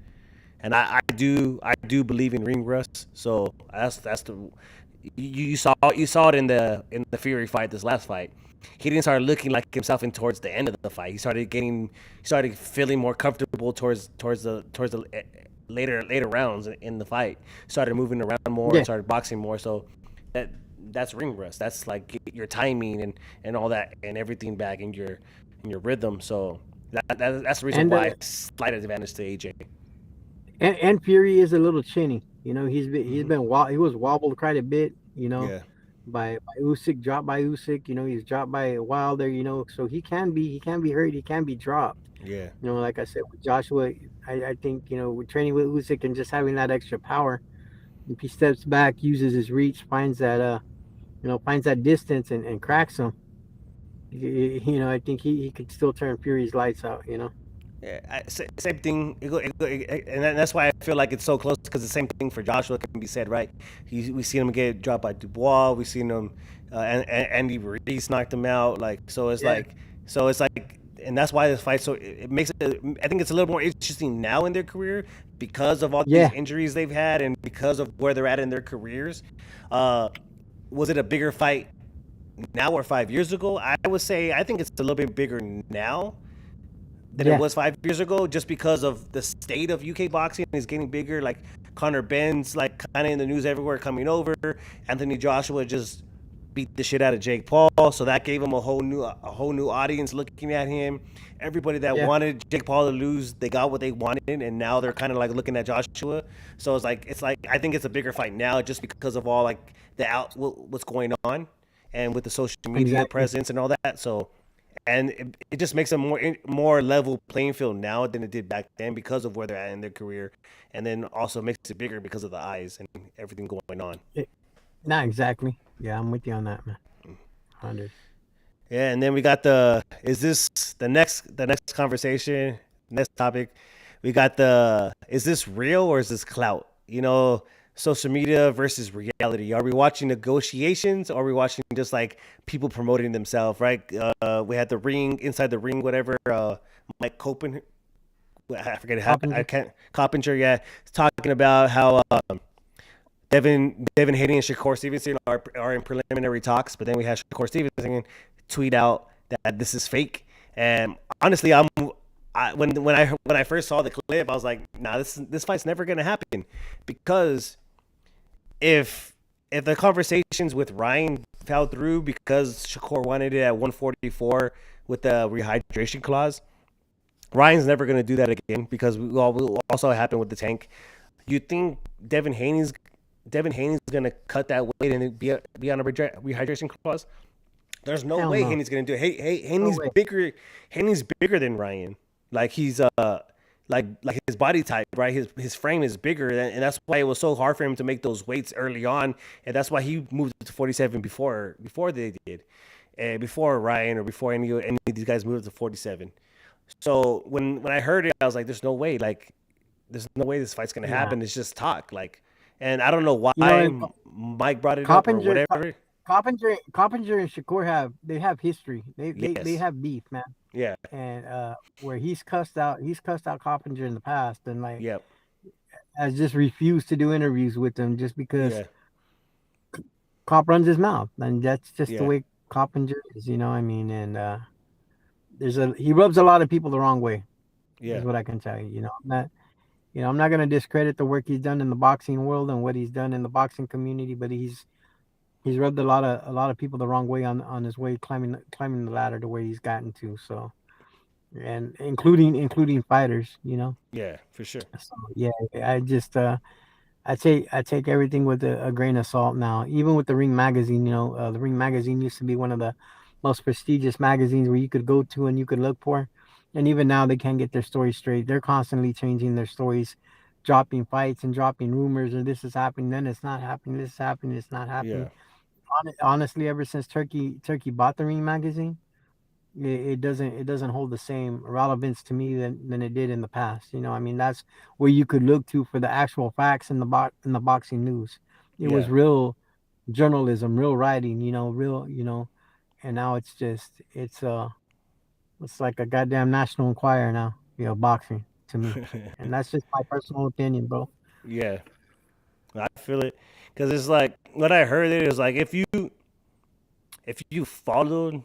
and I do believe in ring rust. So that's the you saw it in the Fury fight, this last fight. He didn't start looking like himself in towards the end of the fight. He started feeling more comfortable towards the later rounds in the fight. Started moving around more, Yeah, started boxing more. So that that's ring rust. That's like your timing and all that and everything back in your rhythm. So that's the reason and why it's slight advantage to AJ. and Fury is a little chinny. Hmm. He was wobbled quite a bit. Yeah, By Usyk, dropped by Usyk. He's dropped by Wilder. So he can be hurt. He can be dropped. yeah, Like I said with Joshua, I think with training with Usyk and just having that extra power, if he steps back, uses his reach, finds that distance and cracks him. I think he could still turn Fury's lights out. Yeah, same thing. And that's why I feel like it's so close because the same thing for Joshua can be said, right? We seen him get dropped by Dubois. We seen him, and Andy Ruiz knocked him out. Yeah, So it's like, and that's why this fight. So it makes it. I think it's a little more interesting now in their career because of all these yeah, injuries they've had and because of where they're at in their careers. Uh, was it a bigger fight now or 5 years ago? I would say I think it's a little bit bigger now than it yeah, was 5 years ago, just because of the state of UK boxing is getting bigger. Like Conor Ben's like kind of in the news everywhere coming over. Anthony Joshua just beat the shit out of Jake Paul, so that gave him a whole new audience looking at him. Everybody that yeah. wanted Jake Paul to lose, they got what they wanted, and now they're kind of like looking at Joshua. So it's like I think it's a bigger fight now just because of all like what's going on, and with the social media Exactly. presence and all that. So and it just makes a more level playing field now than it did back then because of where they're at in their career, and then also makes it bigger because of the eyes and everything going on. Not exactly. Yeah, I'm with you on that, man. 100. Yeah, and then we got the is this the next conversation, next topic. We got the is this real or is this clout? Social media versus reality. Are we watching negotiations or are we watching just like people promoting themselves, right? We had the ring inside the ring, whatever. Mike Copen, I forget how I Coppinger. can't Coppinger, yeah, talking about how Devin Haney and Shakur Stevenson are in preliminary talks, but then we had Shakur Stevenson tweet out that this is fake. And honestly, when I first saw the clip, I was like, nah, this fight's never gonna happen because if if the conversations with Ryan fell through because Shakur wanted it at 144 with the rehydration clause, Ryan's never gonna do that again because we all will also happen with the tank. You think Devin Haney's gonna cut that weight and be on a rehydration clause? There's no Hell way no. Haney's gonna do it. Hey, No Haney's way. bigger. Haney's bigger than Ryan. Like he's like his body type, right? His frame is bigger, and that's why it was so hard for him to make those weights early on, and that's why he moved to 47 before they did, and before Ryan or before any of these guys moved to 47. So when I heard it, I was like, "There's no way! Like, there's no way this fight's gonna Nah. happen. It's just talk." And I don't know You know, why Mike brought it up or Coppinger, whatever. Coppinger and Shakur have history. They Yes, have beef, man. yeah, And where he's cussed out Coppinger in the past, and like yep, has just refused to do interviews with him just because yeah, Cop runs his mouth, and that's just the yeah, way Coppinger is. I mean, and he rubs a lot of people the wrong way. yeah, Is what I can tell you. I'm not gonna discredit the work he's done in the boxing world and what he's done in the boxing community, but he's rubbed a lot of people the wrong way on his way climbing the ladder to where he's gotten to. So, and including fighters. yeah, for sure. So yeah, I just I take everything with a grain of salt now. Even with the Ring magazine, the Ring magazine used to be one of the most prestigious magazines where you could go to and you could look for. And even now, they can't get their stories straight. They're constantly changing their stories, dropping fights and dropping rumors, or this is happening, then it's not happening. This is happening, it's not happening. Yeah, Honestly, ever since Turkey bought the Ring magazine, it doesn't hold the same relevance to me than it did in the past. I mean, that's where you could look to for the actual facts in the boxing news. It was yeah, real journalism, real writing, real, and now it's like a goddamn National Enquirer now, boxing to me. And that's just my personal opinion, bro. yeah. I feel it because it's like what I heard. It is like if you followed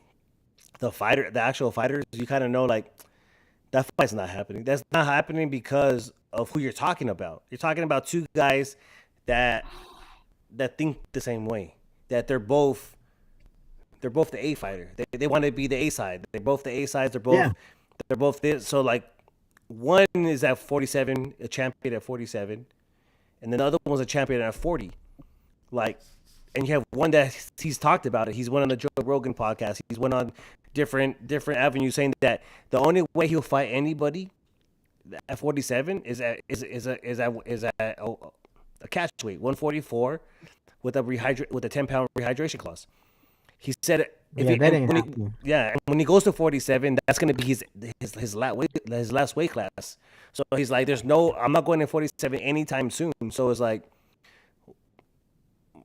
the actual fighters, you kind of know like that fight's not happening. That's not happening because of who you're talking about. You're talking about two guys that that think the same way. That they're both the A fighter. They want to be the A side. They're both the A sides. Yeah, They're both this. So like one is at 47, a champion at 47, and then the other one's a champion at 40. Like, and you have one that he's talked about it. He's went on the Joe Rogan podcast. He's went on different avenues saying that the only way he'll fight anybody at 47 is at a catch weight 144 with a 10-pound rehydration clause. He said if Yeah, he that and ain't when he happening. yeah, and when he goes to 47, that's gonna be his last weight class. So he's like, there's no, I'm not going to 47 anytime soon. So it's like, Yeah,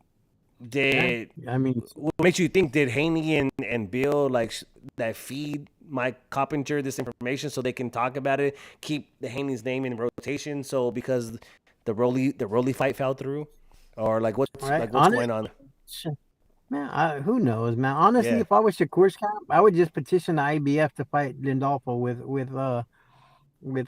did I mean, what makes you think did Haney and Bill like that feed Mike Coppinger this information so they can talk about it, keep the Haney's name in rotation? So because the Rolly fight fell through, or right? what's Honest, going on? man, who knows, man? Honestly, Yeah. if I was Shakur's camp, I would just petition the IBF to fight Lindolfo with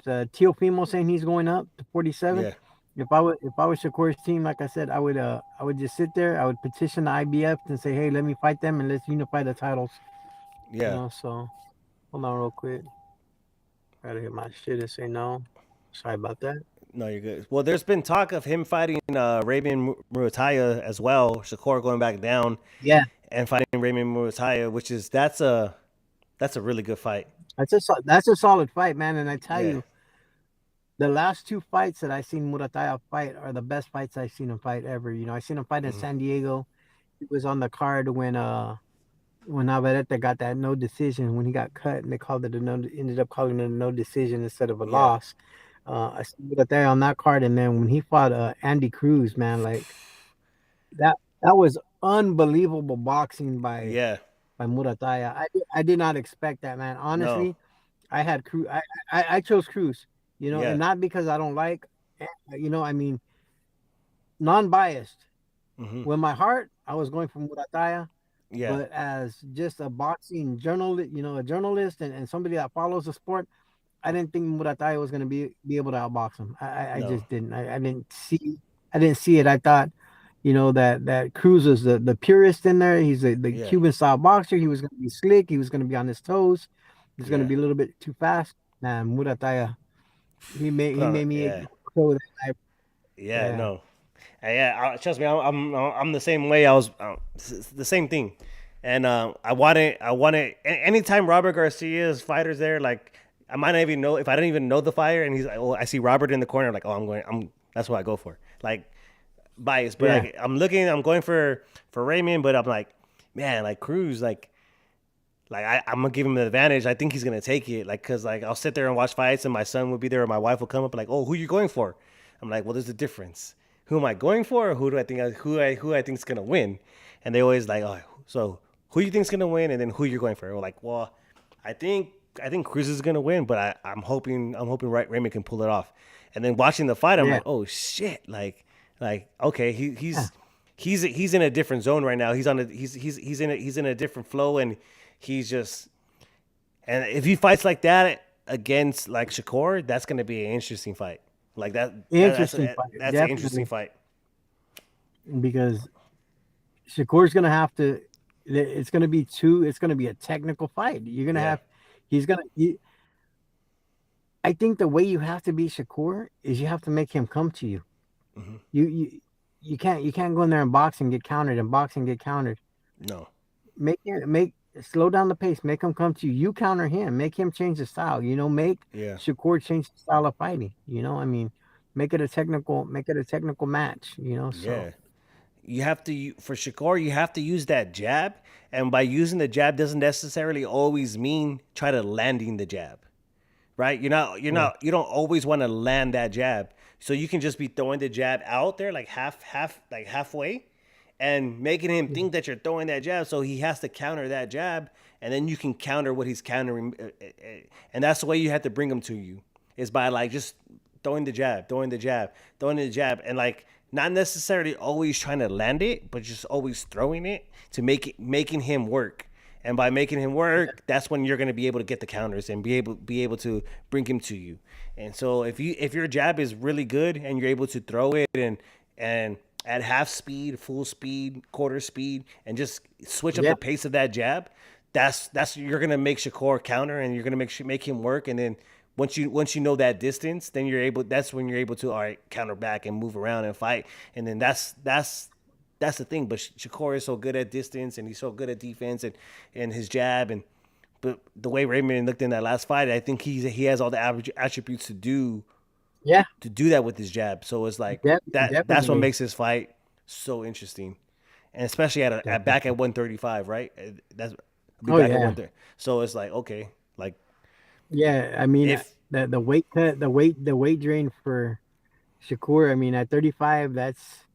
Teofimo saying he's going up to 47. Yeah. If I was Shakur's team, like I said, I would just sit there. I would petition the IBF and say, hey, let me fight them and let's unify the titles. Yeah. So hold on real quick. Gotta hit my shit and say no. Sorry about that. No, you're good. Well, there's been talk of him fighting Raymond Murataya as well. Shakur going back down Yeah, and fighting Raymond Murataya, which is that's a really good fight. that's a solid fight, man. And I tell Yeah. you, the last two fights that I seen Murataya fight are the best fights I've seen him fight ever. I seen him fight in Hmm. San Diego. He was on the card when Navarrete got that no decision when he got cut and they called it a no, ended up calling it a no decision instead of a Yeah. loss. I seen Murataya on that card, and then when he fought Andy Cruz, man, like that was unbelievable boxing Yeah. by Murataya. I did not expect that, man. No. Honestly, I had Cruz. I chose Cruz, and Yeah. not because I don't like, I mean, non-biased. Hmm. With my heart, I was going for Murataya, Yeah. but as just a boxing journalist, a journalist and somebody that follows the sport, I didn't think Murataya was going to be able to outbox him. I No. just didn't. I didn't see it. I thought, that Cruz is the purist in there. He's the Yeah. Cuban style boxer. He was going to be slick. He was going to be on his toes. He's going to Yeah. be a little bit too fast. Nah, Murataya, Put he on. made me Yeah. go that night. Yeah. Yeah, No. Yeah. Trust me. I'm the same way. I was it's the same thing, and I wanted anytime Robert Garcia's fighters there, like I might not even know if I didn't even know the fighter, and he's like, oh, I see Robert in the corner, like, oh, I'm that's what I go for. Like biased, but yeah, like I'm going for Raymond, but I'm like, man, like Cruz, like I'm gonna give him the advantage. I think he's gonna take it, like, cause like I'll sit there and watch fights, and my son would be there, or my wife will come up, like, oh, who you going for? I'm like, well, there's a difference. Who am I going for? Or who do I think who I think's gonna win? And they always like, oh, so who you think's gonna win, and then who you're going for? We're like, well, I think I think Cruz is gonna win, but I'm hoping Raymond can pull it off. And then watching the fight, I'm yeah, like, oh shit, like okay, yeah. he's in a different zone right now. He's in a different flow, and he's just and if he fights like that against like Shakur, that's gonna be an interesting fight. Like Interesting fight, that's an interesting definitely, fight. because Shakur's gonna have to. It's gonna be two. It's gonna be a technical fight. You're gonna Yeah. have. He's gonna. I think the way you have to beat Shakur is you have to make him come to you. Hmm. You can't go in there and box and get countered and box and get countered. No. Make slow down the pace. Make him come to you. You counter him. Make him change the style. Make Yeah. Shakur change the style of fighting. I mean, make it a technical match. So Yeah. You have to for Shakur, you have to use that jab, and by using the jab doesn't necessarily always mean try to landing the jab. Right? yeah, You don't always want to land that jab. So you can just be throwing the jab out there like halfway and making him think that you're throwing that jab, so he has to counter that jab, and then you can counter what he's countering, and that's the way you have to bring him to you is by like just throwing the jab, and like not necessarily always trying to land it, but just always throwing it to making him work. And by making him work, that's when you're going to be able to get the counters and be able to bring him to you. And so if your jab is really good and you're able to throw it and at half speed, full speed, quarter speed, and just switch up yeah, the pace of that jab, that's you're gonna make Shakur counter, and you're gonna make him work. And then once you know that distance, then that's when you're able to all right counter back and move around and fight. And then that's the thing. But Shakur is so good at distance, and he's so good at defense and his jab. And but the way Raymond looked in that last fight, I think he has all the average attributes yeah. to do that with his jab. So it's like that's what Definitely, makes his fight so interesting, and especially at definitely. back at 135, right? That's He'll be Oh back at yeah, 130. So it's like okay, like yeah. I mean, if the weight cut, the weight drain for Shakur. I mean, at 35, that's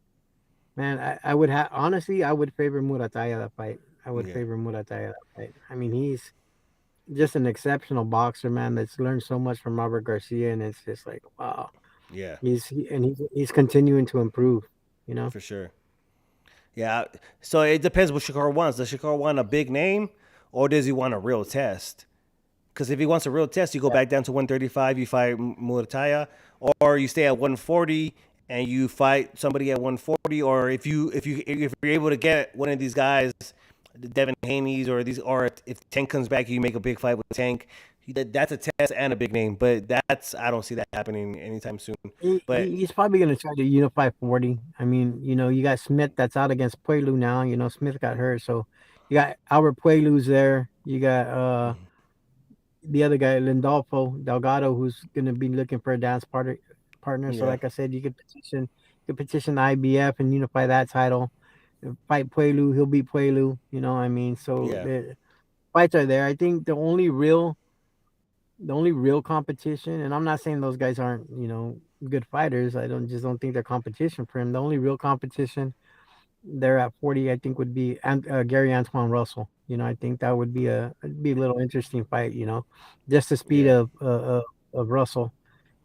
man. I would have honestly, I would favor Murataya that fight. I would yeah, favor Murataya that fight. I mean, he's just an exceptional boxer, man. That's learned so much from Robert Garcia, and it's just like wow. yeah, He's continuing to improve. You know. for sure. Yeah. So it depends what Shakur wants. Does Shakur want a big name, or does he want a real test? Because if he wants a real test, you go Yeah. back down to 135, you fight Murataya, or you stay at 140 and you fight somebody at 140. Or if you're able to get one of these guys, the Devin Haney's or these, or if Tank comes back, you make a big fight with Tank. That's a test and a big name, but that's I don't see that happening anytime soon. But He's probably going to try to unify 40. I mean, you got Smith that's out against Puelu now. Smith got hurt. So you got Albert Puelu's there. You got the other guy, Lindolfo Delgado, who's going to be looking for a partner. So, yeah, like I said, you could petition the IBF and unify that title. Fight Puelu, he'll beat Puelu. I mean, so yeah, the fights are there. I think the only real competition, and I'm not saying those guys aren't, good fighters. I don't think they're competition for him. The only real competition there at 40, I think, would be Gary Antoine Russell. I think that would be a little interesting fight. Just the speed yeah, of Russell.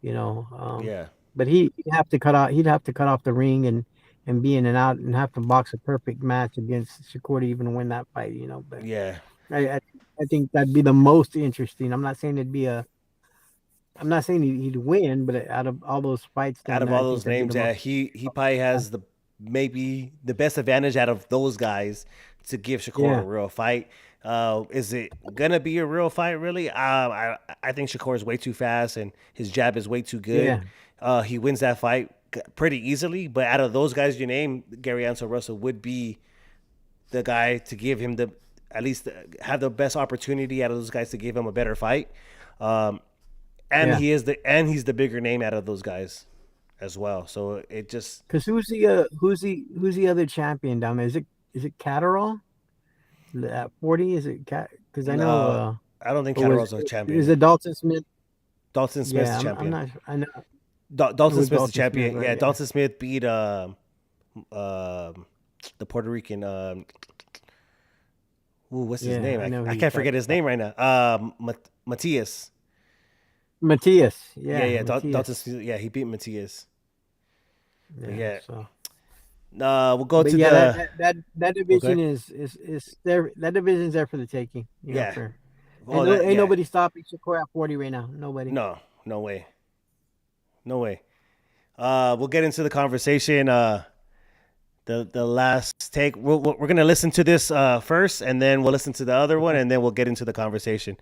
You know, yeah, but he'd have to cut off the ring and be in and out and have to box a perfect match against Shakur to even win that fight. But yeah. I think that'd be the most interesting. I'm not saying he'd win, but out of all those fights, Out then of I all think those that'd be names, the yeah, most. he probably has the maybe the best advantage out of those guys to give Shakur a Yeah, real fight. Is it gonna be a real fight? Really? I think Shakur is way too fast and his jab is way too good. yeah, He wins that fight pretty easily. But out of those guys you name, Gary Anson Russell would be the guy to give him the at least have the best opportunity out of those guys to give him a better fight. Um, and yeah. he's the bigger name out of those guys as well. So it just Because who's the other champion down there? Is it Catterall at 40? Is it Cat? Because I know no, I don't think or was Catterall's a is champion. it Dalton Smith? Dalton Smith's the Yeah, I'm champion. not sure. I know it Dalton was Smith's the Dalton Smith, champion. right? Yeah, Yeah, Dalton Smith beat the Puerto Rican. What's his yeah. name? I know who I you're can't forget talking his about. name right now. Matias. Matthias. Yeah, Yeah, yeah. Dalton Matthias. Smith. Yeah, he beat Matias. But Yeah. yeah, So, we'll go but to yeah, that the that that, that okay. division is there. That division's there for the taking. Yeah. For Oh, that ain't yeah. nobody stopping Shakur at 40 right now. Nobody. No, no way, no way. We'll get into the conversation. The last take. We're gonna listen to this first, and then we'll listen to the other one, Okay. and then we'll get into the conversation.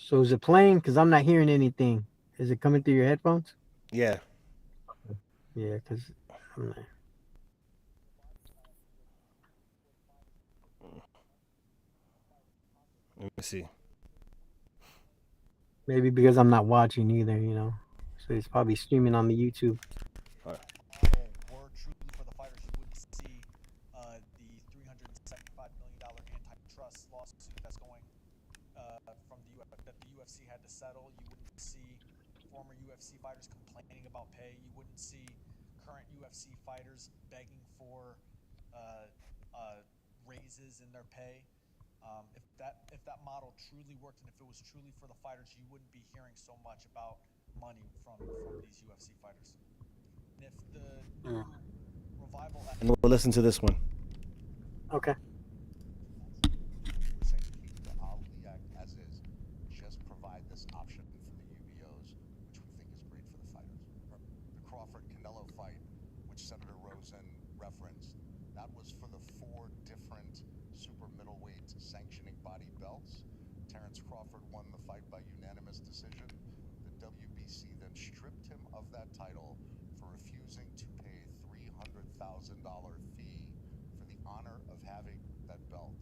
So is it playing? Because I'm not hearing anything. Is it coming through your headphones? Yeah. Yeah, because I'm not, Let me see. maybe because I'm not watching either. So it's probably streaming on the YouTube. All right. Model were truly for the fighters, you wouldn't see the $375 million antitrust lawsuit that's going from that the UFC had to settle. You wouldn't see former UFC fighters complaining about pay. You wouldn't see current UFC fighters begging for uh, raises in their pay. If that model truly worked and if it was truly for the fighters, you wouldn't be hearing so much about money from these UFC fighters. And if the new revival And we'll listen to this one. Okay. We're saying keep the Ali Act as is. Just provide this option for the UBOs, which we think is great for the fighters. The Crawford Canelo fight, which Senator Rosen referenced, that was for the 4 different super middleweight sanctioning body belts. Terrence Crawford won the fight by unanimous decision. The WBC then stripped him of that title for refusing to pay $300,000 fee for the honor of having that belt.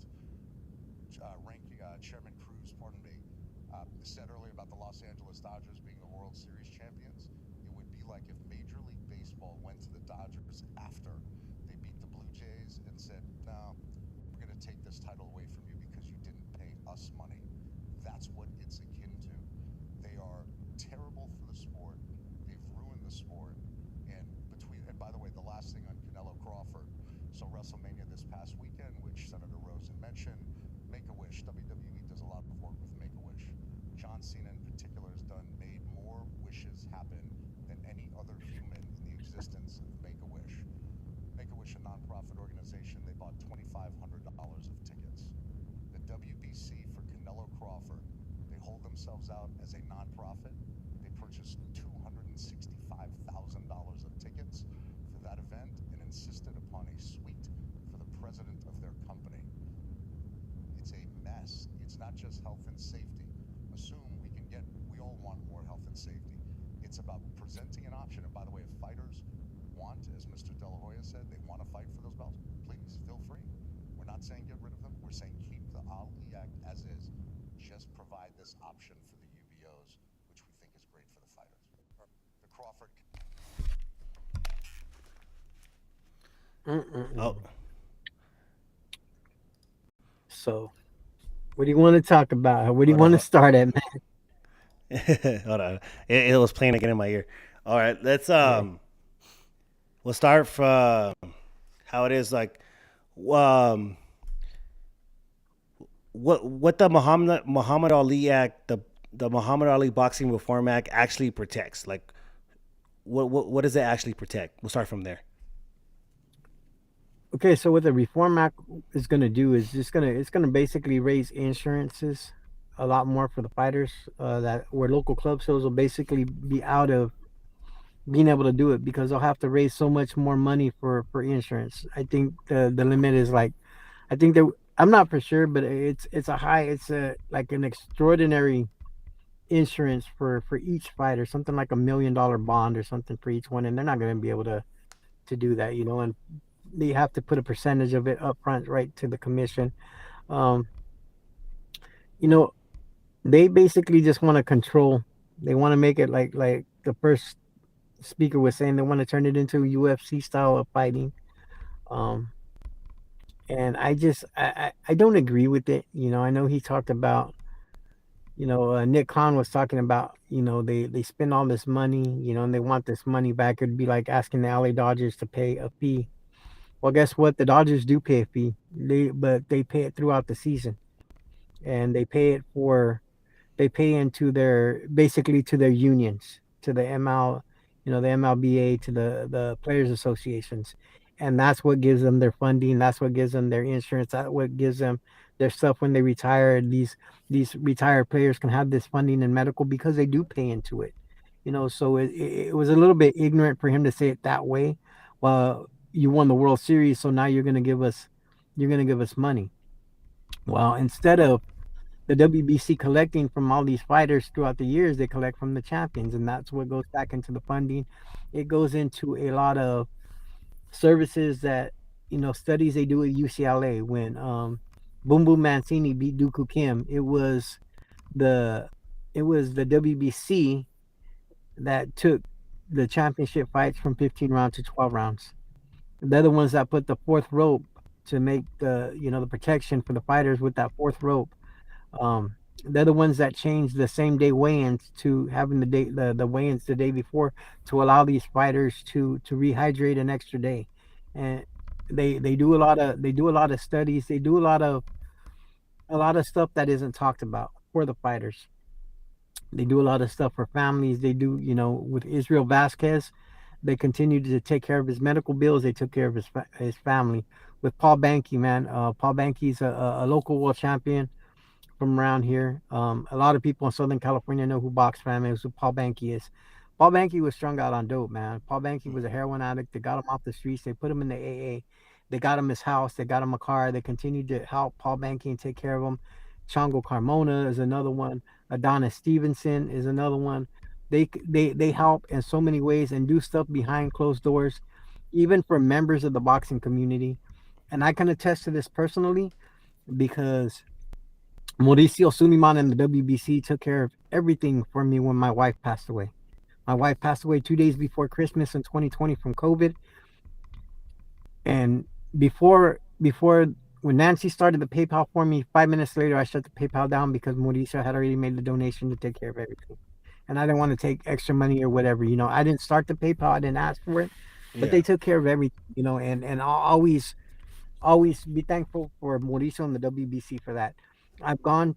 Chairman Cruz, pardon me, said earlier about the Los Angeles Dodgers being the World Series champions. It would be like if Major League Baseball went to the Dodgers after they beat the Blue Jays and said, "No, we're going to take this title away from you because you didn't pay us money." That's what it's akin to. They are terrible for the sport. They've ruined the sport. And by the way, the last thing on Canelo Crawford. So WrestleMania this past weekend, which Senator Rosen mentioned, Make-A-Wish. WWE does a lot of work with Make-A-Wish. John Cena in particular has made more wishes happen than any other human in the existence of Make-A-Wish. Make-A-Wish, a nonprofit organization, they bought $2,500 of tickets. The WBC for Canelo Crawford, they hold themselves out as a nonprofit. They purchased $265,000 of tickets for that event and insisted upon a suite for the president of their company. It's a mess. It's not just health and safety. We all want more health and safety. It's about presenting an option. And by the way, if fighters want, as Mr. De La Hoya said, they want to fight for those belts, please feel free. We're not saying get rid of them. We're saying keep the Ali Act as is. Just provide this option for the UBOs, which we think is great for the fighters. The Crawford. Oh, So, what do you want to talk about? Where do you hold want to on. start at, man? Hold on. It was playing again in my ear. All right, let's Yeah. we'll start from how it is like um what the Muhammad Ali Act, the Muhammad Ali Boxing Reform Act actually protects. Like what does it actually protect? We'll start from there. Okay, so what the Reform Act is going to do is it's going to basically raise insurances a lot more for the fighters. That where local club shows will basically be out of being able to do it because they'll have to raise so much more money for insurance. I think the limit is like I think that I'm not for sure, but it's a like an extraordinary insurance for each fighter, something like $1 million bond or something for each one, and they're not going to be able to do that, and they have to put a percentage of it up front right to the commission. Um, you know, they basically just want to control. They want to make it like the first speaker was saying. They want to turn it into UFC style of fighting. Um, and I don't agree with it. I know he talked about Nick Khan was talking about they spend all this money and they want this money back. It'd be like asking the LA Dodgers to pay a fee. Well, guess what? The Dodgers do pay a fee. But they pay it throughout the season, and they pay into their basically to their unions, to the ML, the MLBA, to the players associations, and that's what gives them their funding. That's what gives them their insurance. That's what gives them their stuff when they retire. These retired players can have this funding and medical because they do pay into it. So it was a little bit ignorant for him to say it that way. Well, you won the World Series, so now you're gonna give us money. Well, instead of the WBC collecting from all these fighters throughout the years, they collect from the champions, and that's what goes back into the funding. It goes into a lot of services that studies they do at UCLA. When Boom Boom Mancini beat Dooku Kim, the it was the WBC that took the championship fights from 15 rounds to 12 rounds. They're the ones that put the fourth rope to make the protection for the fighters with that fourth rope. um, they're the ones that changed the same day weigh-ins to having the weigh-ins the day before to allow these fighters to rehydrate an extra day, and they do a lot of studies. They do a lot of stuff that isn't talked about for the fighters. They do a lot of stuff for families. They do, with Israel Vasquez, they continue to take care of his medical bills. They took care of his family. With Paul Banky, man, Paul Banky's a local world champion from around here. A lot of people in Southern California know who Box Fam is, who Paul Banky is. Paul Banky was strung out on dope, man. Paul Banky was a heroin addict. They got him off the streets. They put him in the AA. They got him his house. They got him a car. They continued to help Paul Banky and take care of him. Chongo Carmona is another one. Adonis Stevenson is another one. They help in so many ways and do stuff behind closed doors. even for members of the boxing community. And I can attest to this personally because Mauricio Suleiman and the WBC took care of everything for me when my wife passed away. My wife passed away 2 days before Christmas in 2020 from COVID. And before when Nancy started the PayPal for me, 5 minutes later I shut the PayPal down because Mauricio had already made the donation to take care of everything. And I didn't want to take extra money or whatever. I didn't start the PayPal, I didn't ask for it, but Yeah. they took care of everything. And I'll always be thankful for Mauricio and the WBC for that. I've gone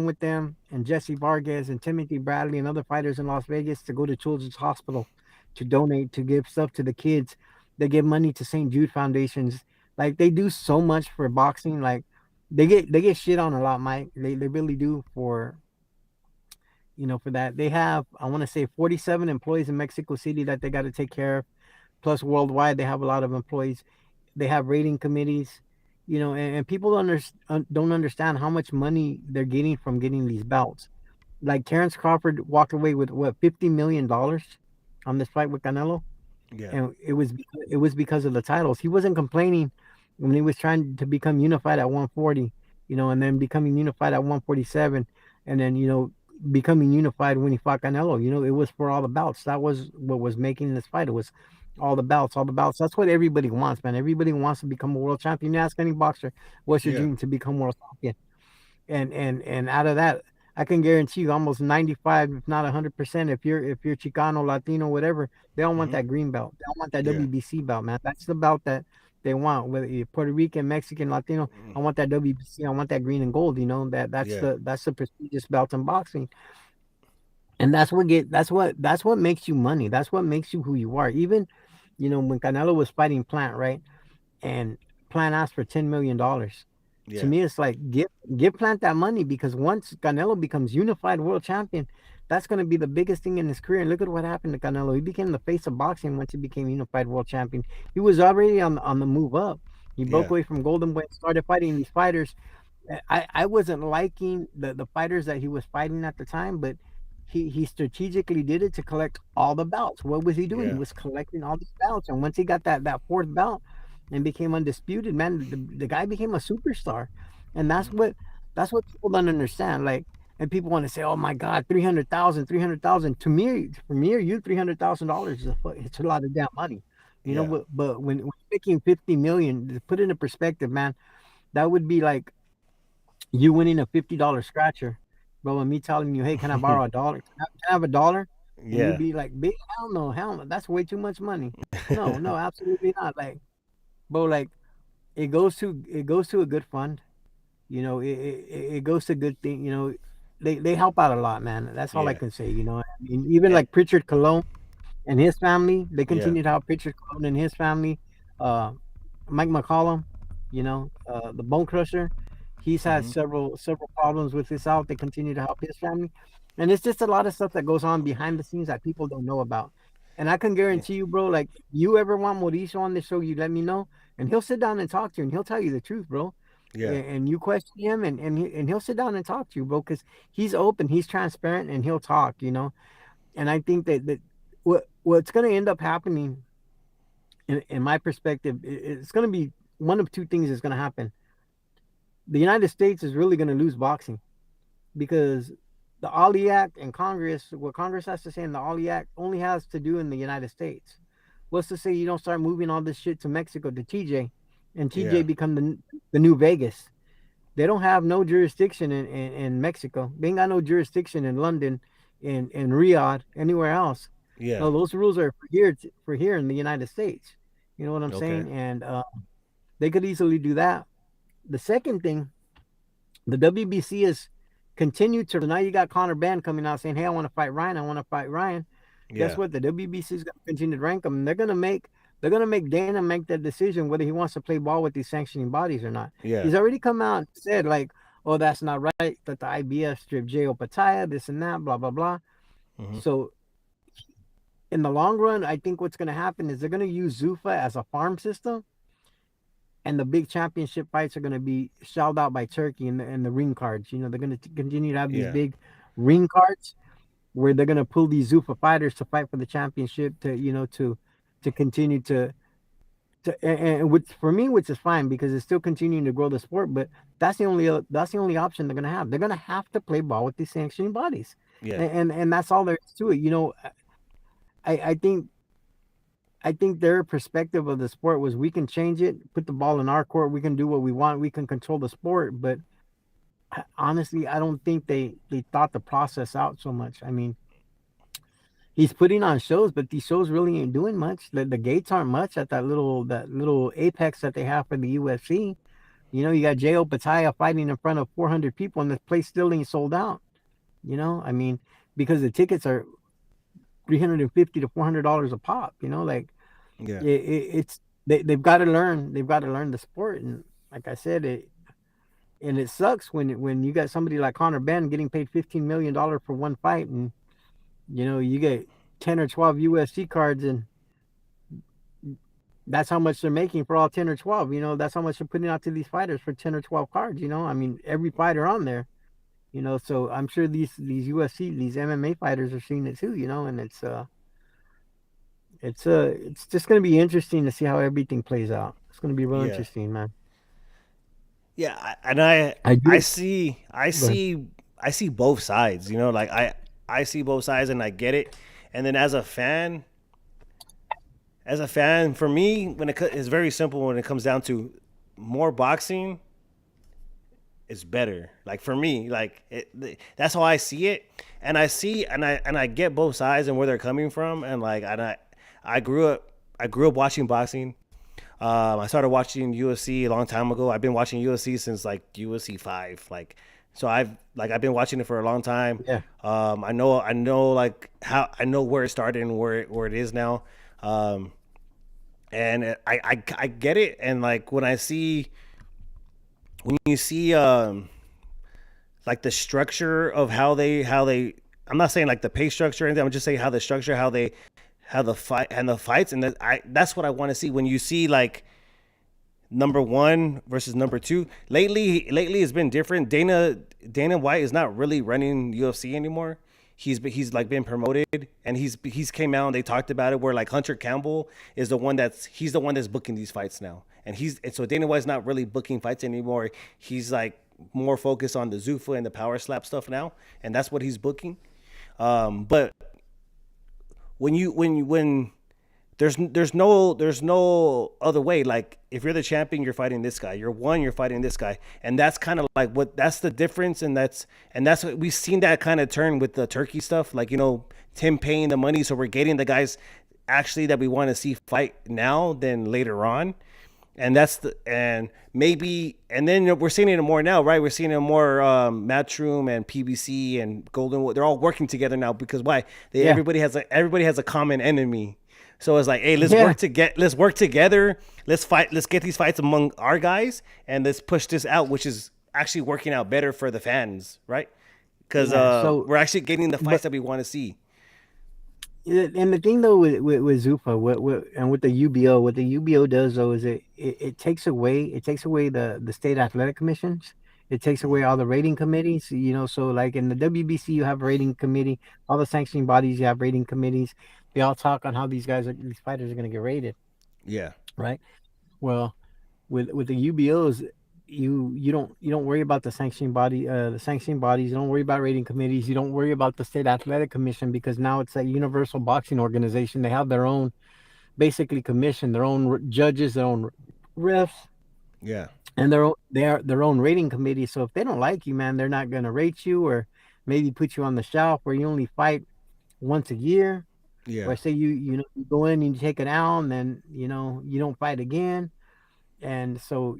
with them and Jesse Vargas and Timothy Bradley and other fighters in Las Vegas to go to Children's Hospital to donate, to give stuff to the kids. They give money to St. Jude Foundations. Like they do so much for boxing. Like they get shit on a lot, Mike. They really do for that. They have, I want to say, 47 employees in Mexico City that they got to take care of. Plus worldwide they have a lot of employees. They have rating committees, and people don't understand how much money they're getting from getting these belts. Like Terrence Crawford walked away with what, $50 million on this fight with Canelo, Yeah. and it was because of the titles. He wasn't complaining when he was trying to become unified at 140, and then becoming unified at 147, and then becoming unified when he fought Canelo. It was for all the belts. That was what was making this fight. It was all the belts, all the belts. That's what everybody wants, man. Everybody wants to become a world champion. You ask any boxer, what's your Yeah. dream? To become world champion. And out of that, I can guarantee you almost 95, if not 100%, if you're Chicano, Latino, whatever, they all want Hmm. that green belt. They all want that Yeah. WBC belt, man. That's the belt that they want. Whether you're Puerto Rican, Mexican, Latino, Mm. I want that WBC. I want that green and gold. That's Yeah. the prestigious belt in boxing. And that's what makes you money. That's what makes you who you are. Even, when Canelo was fighting Plant, right? And Plant asked for $10 million. To Yeah. me, it's like give Plant that money, because once Canelo becomes unified world champion, that's going to be the biggest thing in his career. And look at what happened to Canelo. He became the face of boxing once he became unified world champion. He was already on the move up. He broke Yeah. away from Golden Boy, started fighting these fighters. I wasn't liking the fighters that he was fighting at the time, but he strategically did it to collect all the belts. What was he doing? He Yeah. was collecting all these belts, and once he got that fourth belt and became undisputed, man, the guy became a superstar, and that's what people don't understand. Like, and people want to say, "Oh my God, 300,000, 300,000." To me, for me or you, $300,000 is it's a lot of damn money, Yeah. But when you're making 50 million, to put it into perspective, man, that would be like you winning a $50 scratcher, bro, and me telling you, hey, can I borrow a dollar? Can I have a dollar? And you'd Yeah. be like, big hell no, that's way too much money. No, no, absolutely not. Like, bro, like it goes to a good fund. It goes to good thing. They help out a lot, man. That's all I Yeah. can say. I mean, even Eh, like Pritchard Cologne and his family, they yeah. continue to help Pritchard Cologne and his family. Uh, Mike McCollum, the Bone Crusher, he's had Hmm. several problems with his health. They continue to help his family, and it's just a lot of stuff that goes on behind the scenes that people don't know about. And I can Yeah. guarantee you, bro, like you ever want Mauricio on the show, you let me know, and he'll sit down and talk to you, and he'll tell you the truth, bro. Yeah. And you question him, and he'll sit down and talk to you, bro, because he's open, he's transparent, and he'll talk. And I think that what's going to end up happening, in my perspective, it's going to be one of two things is going to happen. The United States is really going to lose boxing because the Ali Act and Congress, what Congress has to say in the Ali Act only has to do in the United States. What's to say you don't start moving all this shit to Mexico, to TJ, and TJ Yeah. become the new Vegas? They don't have no jurisdiction in Mexico. They ain't got no jurisdiction in London, in Riyadh, anywhere else. Yeah. No, those rules are for here in the United States. You know what I'm Okay. saying? And they could easily do that. The second thing, the WBC is continued to. Now you got Conor Ben coming out saying, "Hey, I want to fight Ryan. I want to fight Ryan." Guess Yeah. what? The WBC is going to continue to rank him. They're gonna make Dana make that decision whether he wants to play ball with these sanctioning bodies or not. Yeah. He's already come out and said like, "Oh, that's not right. That the IBF stripped J.O. Pataya, this and that, blah blah blah." Hmm. So in the long run, I think what's going to happen is they're going to use Zuffa as a farm system, and the big championship fights are going to be shelled out by Turkey and the ring cards. They're going to continue to have these Yeah. big ring cards where they're going to pull these Zuffa fighters to fight for the championship to continue to and which for me, which is fine because it's still continuing to grow the sport. But that's the only option they're gonna have. They're gonna have to play ball with these sanctioning bodies, Yeah, and that's all there is to it. I think their perspective of the sport was we can change it, put the ball in our court, we can do what we want, we can control the sport. But honestly, I don't think they thought the process out so much. I mean, he's putting on shows, but these shows really ain't doing much. The gates aren't much at that little apex that they have for the UFC. You got Jo Pataya fighting in front of 400 people, and the place still ain't sold out. I mean, because the tickets are $350 to $400 a pop. Like yeah, it's they've got to learn. They've got to learn the sport, and like I said, it sucks when you got somebody like Conor Ben getting paid $15 million for one fight, and you get 10 or 12 UFC cards, and that's how much they're making for all 10 or 12. That's how much they're putting out to these fighters for 10 or 12 cards. I mean, every fighter on there. So I'm sure these UFC, these MMA fighters are seeing it too. And it's just going to be interesting to see how everything plays out. It's going to be real yeah, interesting, man. yeah. And I I I do. see I Go ahead. see I see both sides. Like I see both sides and I get it. And then as a fan, for me, it's very simple when it comes down to more boxing is better. Like for me, that's how I see it, and I get both sides and where they're coming from, and I grew up watching boxing. I started watching UFC a long time ago. I've been watching UFC since like UFC 5. So I've been watching it for a long time. Yeah. I know like how I know where it started and where it is now. Um, and I get it. And like when you see like the structure of how they I'm not saying like the pay structure or anything. I'm just saying how the structure, how the fight and the fights, and that's what I want to see. When you see like number one versus number two, lately it's been different. Dana White is not really running UFC anymore. He's like been promoted, and he's came out and they talked about it, where like Hunter Campbell is the one that's booking these fights now, and so Dana White's not really booking fights anymore. He's like more focused on the Zuffa and the power slap stuff now, and that's what he's booking. But when there's no other way. Like if you're the champion, you're fighting this guy. You're one, you're fighting this guy, and that's kind of like that's the difference, and that's what we've seen that kind of turn with the Turkey stuff. Like Tim paying the money, so we're getting the guys actually that we want to see fight now than later on. And maybe, and then we're seeing it more now, right? We're seeing it more. Matchroom and PBC and they're all working together now, because why? Yeah. Everybody has a common enemy. So it's like, hey, let's Yeah. work together. Let's fight. Let's get these fights among our guys, and let's push this out, which is actually working out better for the fans, right? Because Yeah. So, we're actually getting the fights but that we want to see. yeah, and the thing though with Zufa, and with the UBO, what the UBO does though is it takes away the state athletic commissions. It takes away all the rating committees. So like in the WBC, you have a rating committee. All the sanctioning bodies, you have rating committees. They all talk on how these fighters are going to get rated, Yeah, right? Well, with the UBOs, you don't worry about the sanctioning bodies. You don't worry about rating committees. You don't worry about the state athletic commission, because now it's a universal boxing organization. They have their own basically commission, their own judges, their own refs, yeah, and their own rating committee. So if they don't like you, man, they're not gonna rate you, or maybe put you on the shelf where you only fight once a year, yeah, or say you go in and you take it out, and then you don't fight again. And so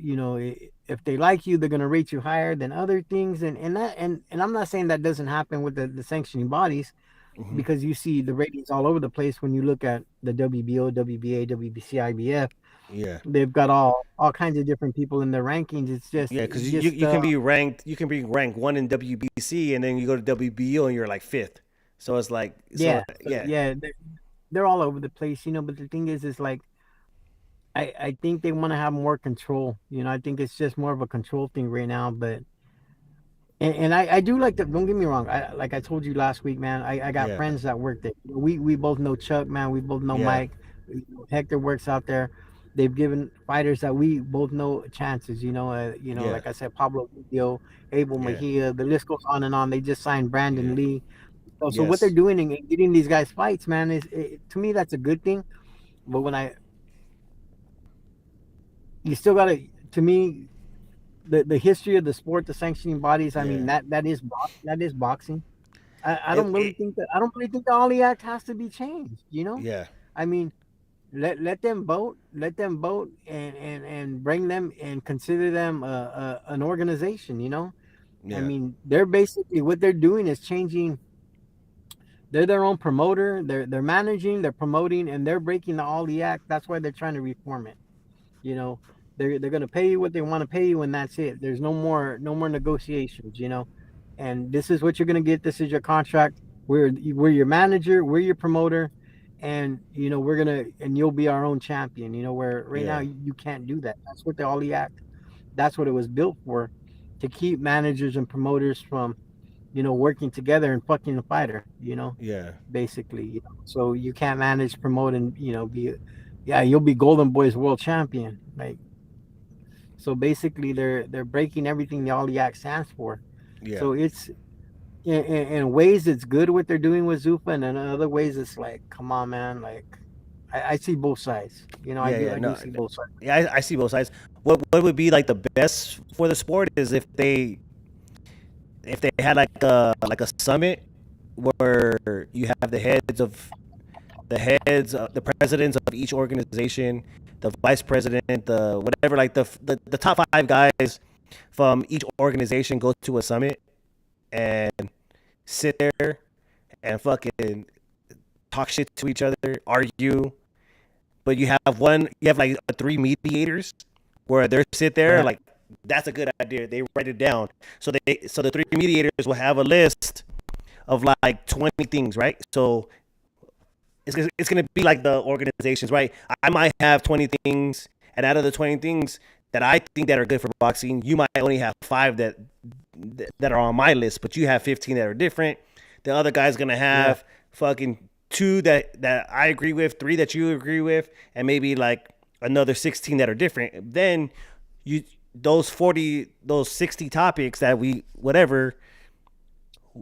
if they like you, they're going to rate you higher than other things. And I'm not saying that doesn't happen with the sanctioning bodies, hmm, because you see the ratings all over the place. When you look at the WBO, WBA, WBC, IBF, yeah. they've got all kinds of different people in their rankings. it's just Yeah, it's because you, just you can be ranked one in WBC, and then you go to WBO and you're like fifth. So it's like, yeah. So yeah, yeah, they're all over the place. But the thing is like, I think they want to have more control. I think it's just more of a control thing right now. But and I do like that. Don't get me wrong. Like I told you last week, man. I got yeah, friends that work there. We both know Chuck, man. We both know yeah, Mike. Hector works out there. they've given fighters that we both know chances. Yeah. Like I said, Pablo Vio, Abel Yeah. Mejia. The list goes on and on. They just signed Brandon Yeah. Lee. So what they're Yes. doing and getting these guys fights, man, to me that's a good thing. But you still gotta, to me, the history of the sport, the sanctioning bodies. I mean Yeah. that is boxing. I It, don't really it, think that. I don't really think the Ollie Act has to be changed. yeah. I mean, let them vote. Let them vote and bring them and consider them an organization. I Yeah. mean, they're basically what they're doing is changing. They're their own promoter. They're managing. They're promoting, and they're breaking the Ollie Act. That's why they're trying to reform it. You know, they're gonna pay you what they want to pay you, and that's it. There's no more negotiations. And this is what you're gonna get. This is your contract. We're your manager. We're your promoter, and and you'll be our own champion. Where right now Yeah. you can't do that. That's what the Ollie Act. That's what it was built for, to keep managers and promoters from working together and fucking the fighter. Yeah. Basically. So you can't manage, promote, and be, yeah, you'll be Golden Boy's world champion. Like, so basically, they're breaking everything the Ollie Act stands for. Yeah. So it's in ways it's good what they're doing with Zufa, and in other ways it's like, come on, man. Like, I see both sides. I Yeah. do Yeah. I do No. see both sides. Yeah. I see both sides. What would be like the best for the sport is if they had like a summit where you have the presidents of each organization, the vice president, the whatever, like the top five guys from each organization go to a summit and sit there and fucking talk shit to each other, argue. But you have like three mediators where they sit there Yeah, like that's a good idea. They write it down. So the three mediators will have a list of like 20 things, right? So it's gonna be like the organizations, right? I might have 20 things, and out of the 20 things that I think that are good for boxing, you might only have five that are on my list, but you have 15 that are different. The other guy's gonna yeah, have fucking two that I agree with, three that you agree with, and maybe like another 16 that are different. Then you those 60 topics that we whatever,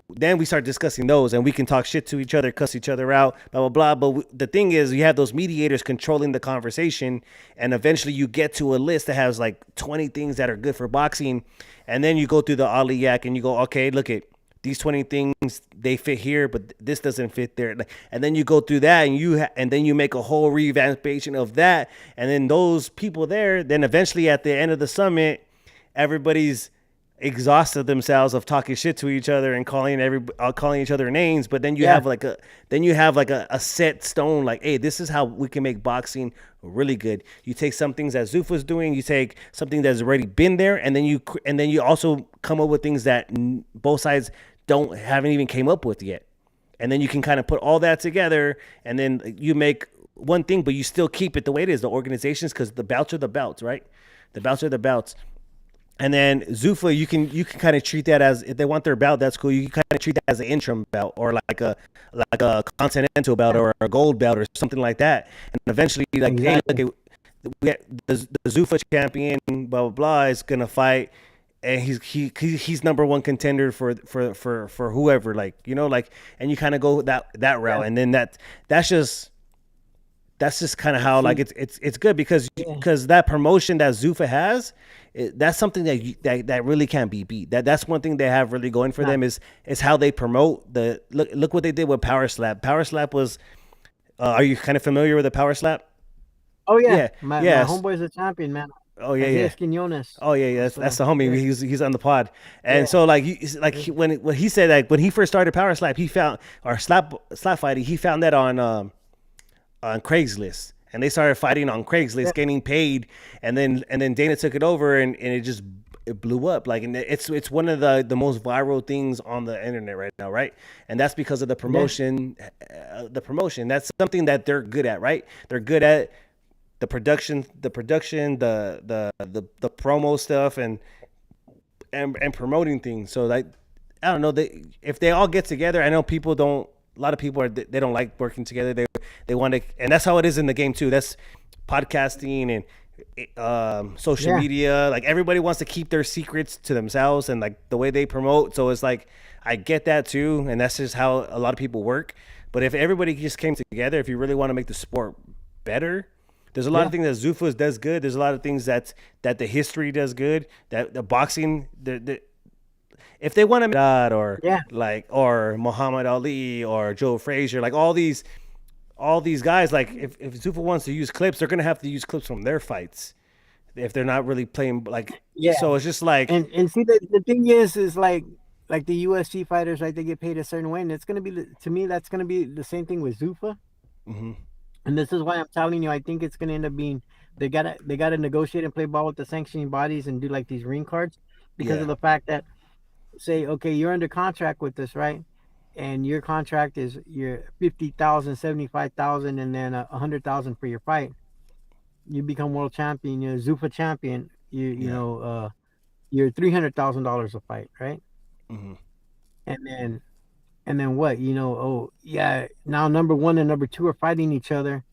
then we start discussing those and we can talk shit to each other, cuss each other out, blah, blah, blah. But the thing is, you have those mediators controlling the conversation. And eventually you get to a list that has like 20 things that are good for boxing. And then you go through the Ali Yak and you go, okay, look at these 20 things, they fit here, but this doesn't fit there. And then you go through that and and then you make a whole revampation of that. And then those people there, then eventually at the end of the summit, everybody's exhausted themselves of talking shit to each other and calling each other names. But then you yeah, have a set stone, like, hey, this is how we can make boxing really good. You take some things that Zufa's doing, you take something that's already been there, and then you also come up with things that both sides haven't even came up with yet. And then you can kind of put all that together, and then you make one thing, but you still keep it the way it is. The organizations, because the bouts are the bouts, right? The bouts are the bouts. And then Zufa, you can kind of treat that as, if they want their bout, that's cool. You can kind of treat that as an interim bout, or like a continental bout, or a gold bout, or something like that. And eventually, like, hey, look, exactly. the Zufa champion, blah blah blah, is gonna fight, and he's number one contender for whoever, like, like, and you kind of go that route, Yeah, and then that's just kind of how, like, see, it's good because yeah, that promotion that Zufa has, that's something that really can't be beat. That's one thing they have really going for nah. them is how they promote the look what they did with Power Slap. Power Slap was, are you kind of familiar with the Power Slap? Oh yeah, Yeah. my Yes. homeboy's a champion, man. Oh yeah, Isaiah yeah. Quinones. Oh yeah, yeah. That's So the homie. yeah, He's on the pod, and yeah, so like when he said, like, when he first started Power Slap, he found, or slap fighting, he found that on Craigslist, and they started fighting on yeah, Craigslist, getting paid, and then Dana took it over, and it blew up. Like, and it's one of the most viral things on the internet right now, right? And that's because of the yeah, promotion. That's something that they're good at, right? They're good at the promo stuff, and promoting things. So, like, I don't know, if they all get together, I know people don't a lot of people they don't like working together. They want to, and that's how it is in the game too. That's podcasting and social Yeah. media. Like everybody wants to keep their secrets to themselves and like the way they promote. So it's like I get that too, and that's just how a lot of people work. But if everybody just came together, if you really want to make the sport better, there's a lot of Yeah. things that Zufas does good. There's a lot of things that the history does good. That the boxing, if they want to that or Yeah. like or Muhammad Ali or Joe Frazier, like all these guys, like if Zuffa wants to use clips, they're gonna have to use clips from their fights if they're not really playing like. Yeah. So it's just like And see, the thing is like the UFC fighters, right? They get paid a certain way, and it's gonna be to me that's gonna be the same thing with Zuffa. mhm, And this is why I'm telling you, I think it's gonna end up being they gotta negotiate and play ball with the sanctioning bodies and do like these ring cards because yeah, of the fact that say, okay, you're under contract with us, right? And your contract is your 50,000, 75,000, and then 100,000 for your fight. You become world champion, you're Zuffa champion. You yeah, know, you're $300,000 a fight, right? mhm, And then what? You know, oh yeah, now number one and number two are fighting each other.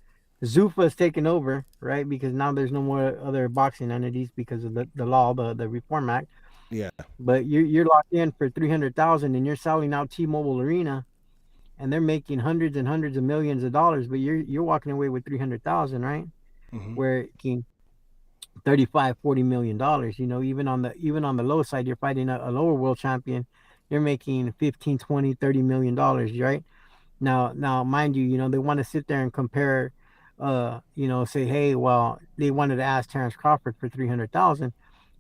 Zuffa's taken over, right? Because now there's no more other boxing entities because of the law, the Reform Act. yeah, But you're locked in for 300,000, and you're selling out T-Mobile Arena, and they're making hundreds and hundreds of millions of dollars, but you're walking away with 300,000, right? mhm, Where 35-40 million dollars. You know, even on the low side, you're fighting a lower world champion. You're making 15, 20, 30 million dollars, right? Now, mind you, you know they want to sit there and compare. You know, say, hey, well, they wanted to ask Terrence Crawford for 300,000.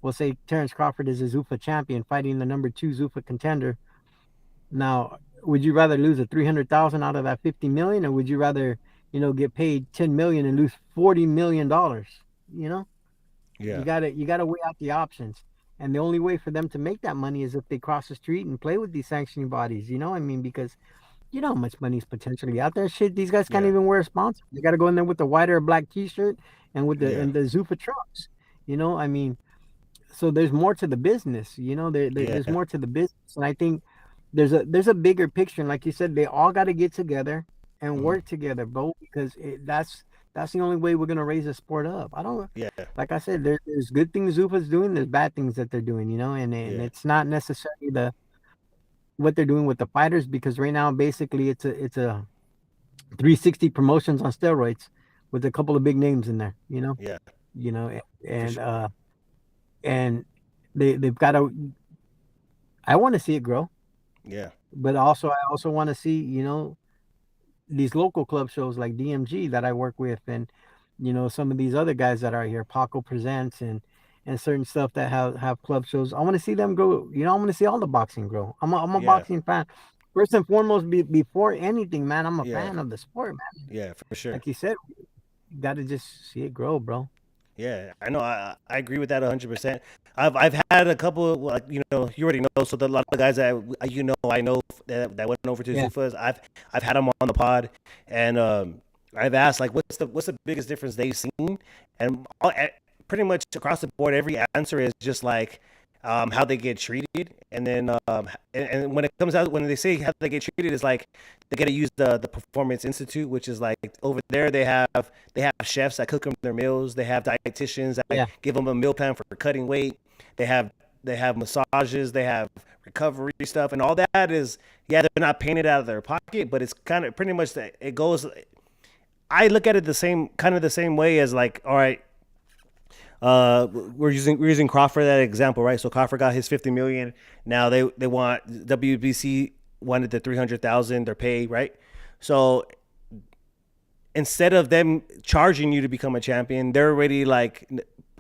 We'll say Terrence Crawford is a Zuffa champion fighting the number two Zuffa contender. Now, would you rather lose a 300,000 out of that 50 million, or would you rather, get paid 10 million and lose $40 million? You know, yeah, you gotta weigh out the options. And the only way for them to make that money is if they cross the street and play with these sanctioning bodies. You know, I mean, because you know how much money is potentially out there. Shit, these guys can't yeah, even wear a sponsor. They got to go in there with the white or black T-shirt and with the yeah, and the Zuffa trucks. You know, I mean, so there's more to the business. You know, there's yeah, more to the business, and I think there's a bigger picture. And like you said, they all got to get together and mhm, work together, bro, because that's the only way we're gonna raise the sport up. I don't yeah, like I said, there's good things Zuffa's doing, there's bad things that they're doing. You know, and yeah, it's not necessarily the what they're doing with the fighters because right now basically it's a 360 promotions on steroids with a couple of big names in there. yeah, You know, for and sure, and they've got to. I want to see it grow, yeah, but also I also want to see these local club shows like DMG that I work with, and some of these other guys that are here, Paco Presents, and certain stuff that have club shows. I want to see them grow. I want to see all the boxing grow. I'm a yeah, boxing fan. First and foremost, before anything, man, I'm a yeah, fan of the sport, man. yeah, for sure. Like you said, you got to just see it grow, bro. Yeah, I know. I agree with that 100%. I've had a couple of, like, you already know. So a lot of the guys that I know that went over to Yeah, Zufas, I've had them on the pod, and I've asked like, what's the biggest difference they've seen, and pretty much across the board, every answer is just like how they get treated, and then and when it comes out when they say how they get treated, is like they got to use the Performance Institute, which is like over there they have chefs that cook them their meals. They have dietitians that yeah, give them a meal plan for cutting weight. They have massages. They have recovery stuff, and all that is yeah. They're not paying it out of their pocket, but it's kind of pretty much that it goes. I look at it the same way as like, all right, we're using Crawford that example, right? So Crawford got his 50 million. Now they want WBC wanted the 300,000 their pay, right? So instead of them charging you to become a champion, they're already like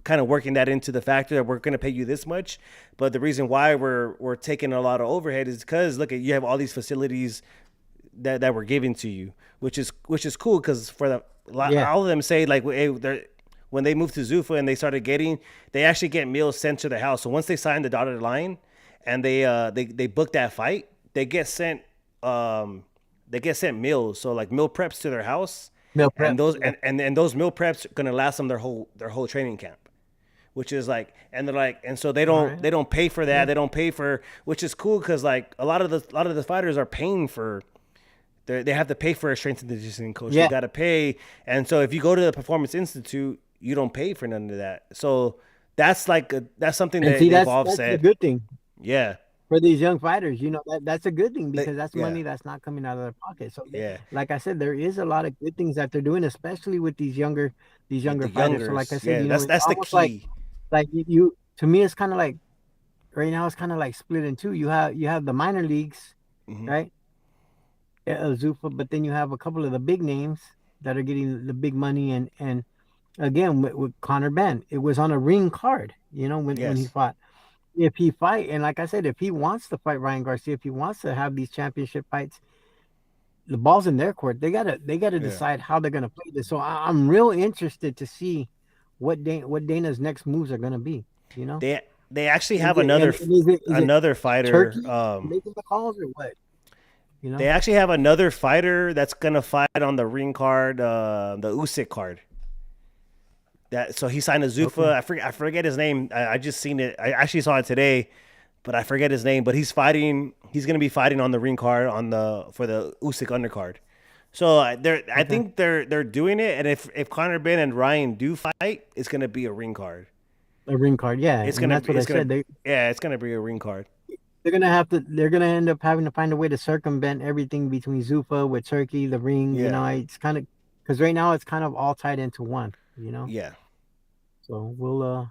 kind of working that into the factor that we're going to pay you this much. But the reason why we're taking a lot of overhead is because look at you have all these facilities that were given to you, which is cool because for the yeah, all of them say like hey, when they moved to Zuffa and they actually get meals sent to their house. So once they sign the dotted line and they book that fight, they get sent meals. So like meal preps to their house, meal prep. and those Yeah, and those meal preps are gonna last them their whole training camp. Which is like, and they're like, and so they all don't right. they don't pay for that. Yeah, They don't pay for, which is cool because like a lot of the fighters are paying for They have to pay for a strength and conditioning coach. Yeah. They got to pay, and so if you go to the Performance Institute, you don't pay for none of that. So that's that's something And that see, they've that's all that's the said. good thing Yeah, for these young fighters. You know, that's a good thing because that's yeah, money that's not coming out of their pocket. So, yeah. like I said, there is a lot of good things that they're doing, especially with these With younger the fighters. So, like I youngers, said, yeah, you know, it's that's the almost like key. to me, it's kind of like right now, it's kind of like split in two. You have the minor leagues, Hmm. right? Zufa, but then you have a couple of the big names that are getting the big money, and again with Conor Ben, it was on a ring card. You know, when he Yes, fought. If he fight, and like I said, if he wants to fight Ryan Garcia, if he wants to have these championship fights, the ball's in their court. They gotta yeah. decide how they're gonna play this. So I'm real interested to see what Dana's next moves are gonna be. You know, They they actually is have it, and is it another fighter. Turkey making the calls or what? You They know, actually have another fighter that's gonna fight on the ring card, the Usyk card. That so he signed a Zufa. okay, I forget his name. I just seen it. I actually saw it today, but I forget his name. But he's fighting. He's gonna be fighting on the ring card for the Usyk undercard. So I okay, think they're doing it. And if Conor Ben and Ryan do fight, it's gonna be a ring card. a ring card, yeah, and that's what I It's gonna said. yeah, it's gonna be a ring card. They're gonna end up having to find a way to circumvent everything between Zufa with Turkey, the ring. You Yeah, know, it's kind of because right now it's kind of all tied into one. You know, yeah, so we'll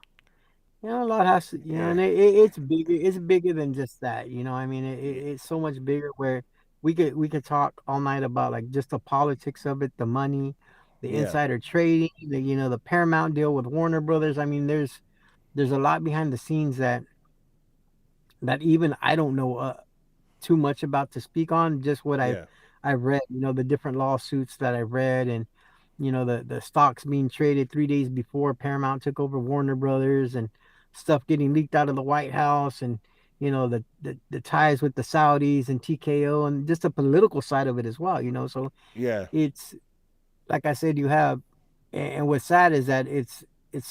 you know, a lot has to, you know, yeah, and it's bigger than just that. You know, I mean, yeah, it's so much bigger where we could talk all night about like just the politics of it, the money, the yeah, insider trading, the Paramount deal with Warner Brothers. I mean, there's a lot behind the scenes that even I don't know too much about to speak on. Just what I've yeah, I've read, the different lawsuits that I've read, and the stocks being traded 3 days before Paramount took over Warner Brothers, and stuff getting leaked out of the White House, and the ties with the Saudis and TKO, and just the political side of it as well. So yeah, it's like I said, you have, and what's sad is that it's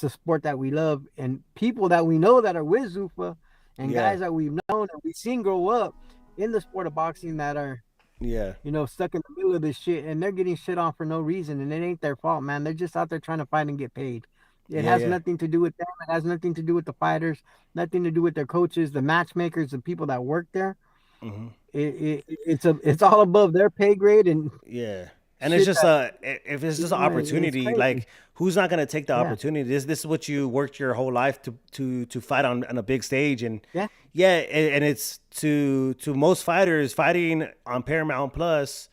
a sport that we love, and people that we know that are with Zufa, and yeah, guys that we've known and we've seen grow up in the sport of boxing that are yeah, stuck in the middle of this shit, and they're getting shit on for no reason, and it ain't their fault, man. They're just out there trying to fight and get paid. It yeah, has yeah. nothing to do with them. It has nothing to do with the fighters, nothing to do with their coaches, the matchmakers, the people that work there. Hmm. It's all above their pay grade and Yeah. And it's shit just that if it's just an it's opportunity, crazy. like who's not gonna take the Yeah, opportunity? This is what you worked your whole life to fight on a big stage, and yeah, yeah, and it's to most fighters fighting on Paramount Plus.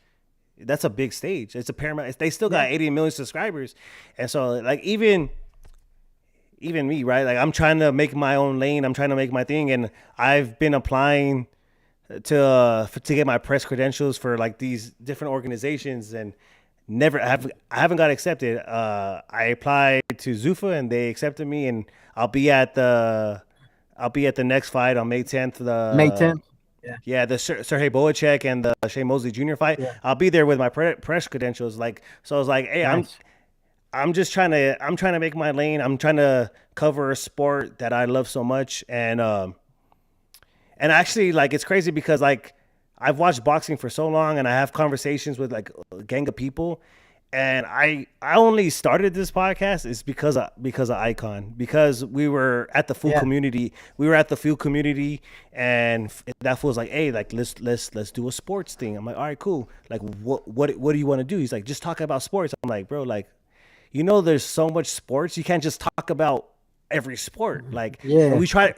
That's a big stage. It's a Paramount. They still yeah, got 80 million subscribers, and so like even me, right? Like I'm trying to make my own lane. I'm trying to make my thing, and I've been applying to get my press credentials for like these different organizations, and I haven't got accepted. I applied to Zufa and they accepted me, and I'll be at the next fight on May 10th. May 10th. Yeah, Yeah, the Sergey Boacek and the Shea Mosley Jr. fight. yeah, I'll be there with my press credentials. Like, so I was like, hey, nice. I'm trying to make my lane. I'm trying to cover a sport that I love so much, and actually, like, it's crazy because like I've watched boxing for so long, and I have conversations with like a gang of people, and I only started this podcast is because of Icon, because we were at the Yeah, full community, and that fool was like, hey, like let's do a sports thing. I'm like, all right, cool. Like, what do you want to do? He's like, just talk about sports. I'm like, bro, like, there's so much sports. You can't just talk about every sport. Like, and yeah, we try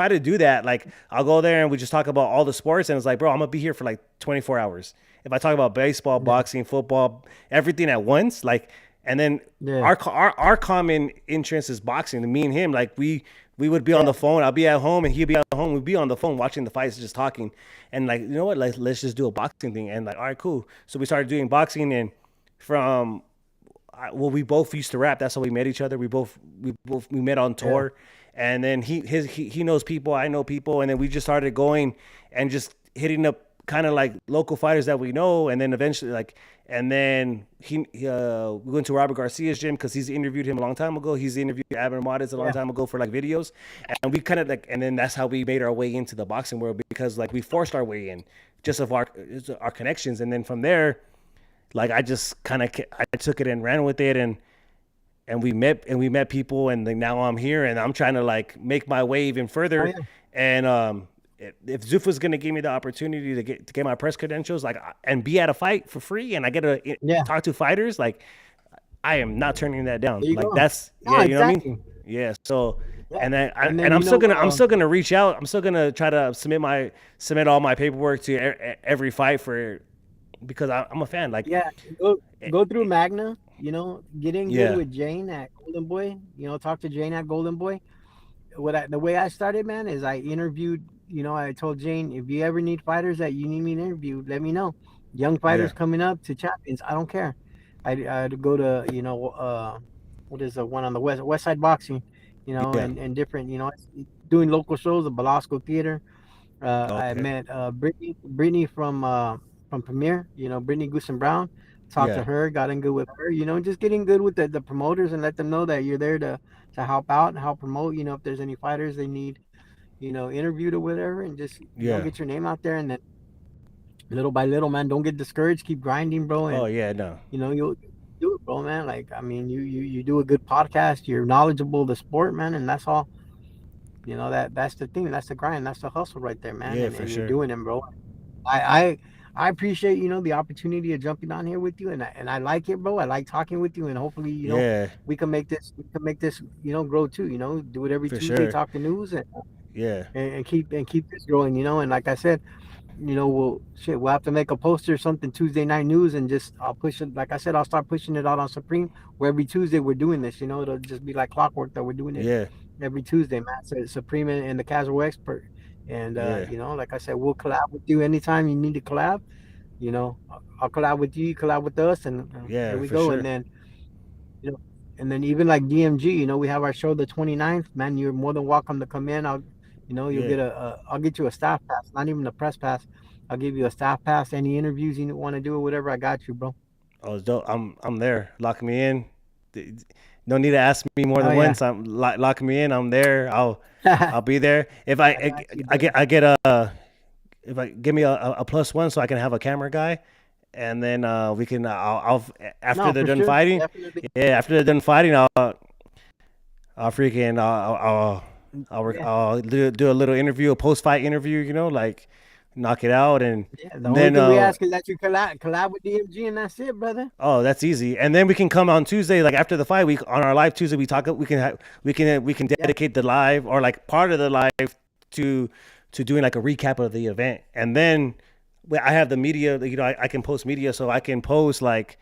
to do that. Like, I'll go there and we just talk about all the sports, and it's like, bro, I'm gonna be here for like 24 hours. If I talk about baseball, yeah, boxing, football, everything at once, like, and then yeah, our common interest is boxing. And me and him, like, we would be on yeah, the phone. I'll be at home and he'd be at home. We'd be on the phone watching the fights, just talking. And like, you know what? Like, let's just do a boxing thing. And like, all right, cool. So we started doing boxing, and from well, we both used to rap. That's how we met each other. We met on yeah, tour, and then he knows people, I know people, and then we just started going and just hitting up kind of like local fighters that we know, and then eventually like, and then we went to Robert Garcia's gym because he's interviewed him a long time ago. He's interviewed Abner Mades a long yeah, time ago for like videos, and we kind of like, and then that's how we made our way into the boxing world, because like we forced our way in just of our connections, and then from there like I just kind of I took it and ran with it, and we met people, and then now I'm here and I'm trying to like make my way even Oh further. yeah, And if Zuffa's gonna give me the opportunity to get my press credentials, like and be at a fight for free, and I get to yeah. talk to fighters, like I am not turning that down. There you Like go. that's No, yeah, you know what I mean? exactly. Yeah. So Yeah, and then and then and I'm still gonna reach out. I'm still gonna try to submit all my paperwork to every fight for because I'm a fan. Like yeah, go through Magna. You know, get in good yeah, with Jane at Golden Boy. You know, talk to Jane at Golden Boy. The way I started, man, is I interviewed. You know, I told Jane, if you ever need fighters that you need me to interview, let me know. Young yeah, fighters coming up to champions, I don't care. I'd go to what is the one on the West Side Boxing, you know, yeah. and different, you know, doing local shows, the Belasco Theater. I Okay. met Brittany from Premiere, you know, Brittany Goosen Brown. Talked to Yeah, her, got in good with her, you know, just getting good with the promoters and let them know that you're there to help out and help promote, you know, if there's any fighters they need, you know, interviewed or whatever, and just, you know, yeah. get your name out there. And then little by little, man, don't get discouraged, keep grinding, bro. Oh And yeah, no. you know, you'll do it, bro, man. Like, I mean, you do a good podcast, you're knowledgeable of the sport, man, and that's all. You know, that's the thing, that's the grind, that's the hustle right there, man. Yeah, And for you're sure. doing it, bro. I I appreciate, you know, the opportunity of jumping on here with you, and I like it, bro. I like talking with you, and hopefully, you know, Yeah, we can make this, you know, grow too. You know, do it every for Tuesday, sure. talk the news, Yeah, and keep this growing. You know, and like I said, you know, we'll have to make a poster or something Tuesday night news, and just I'll push it. Like I said, I'll start pushing it out on Supreme, where every Tuesday we're doing this. You know, it'll just be like clockwork that we're doing it yeah, every Tuesday, man. So Supreme and the Casual Expert, and yeah, you know, like I said, we'll collab with you anytime you need to collab. You know, I'll collab with you, you collab with us, and there yeah, we for go. sure. And then, you know, and then even like DMG, you know, we have our show the 29th. Man, you're more than welcome to come in. You'll Yeah. get I'll get you a staff pass, not even a press pass. I'll give you a staff pass. Any interviews you want to do or whatever, I got you, bro. Oh, it's dope. I'm there. Lock me in. D- No need to ask me more Oh than yeah, once. I'm lock me in. I'm there. I I'll be there. If I got you, I bro. get I get a if I give me a plus one so I can have a camera guy, and then we can I'll after No, they're for done sure, fighting. definitely. Yeah, after they're done fighting, I'll freaking Yeah, I'll do a little interview, a post fight interview. Like knock it out, and yeah. The only then thing we ask is that you collab with DMG, and that's it, brother. oh, that's easy. And then we can come on Tuesday, like after the fight week, on our live Tuesday. We talk. We can Yeah, dedicate the live or like part of the live to doing like a recap of the event, and then I have the media. I can post media, so I can post like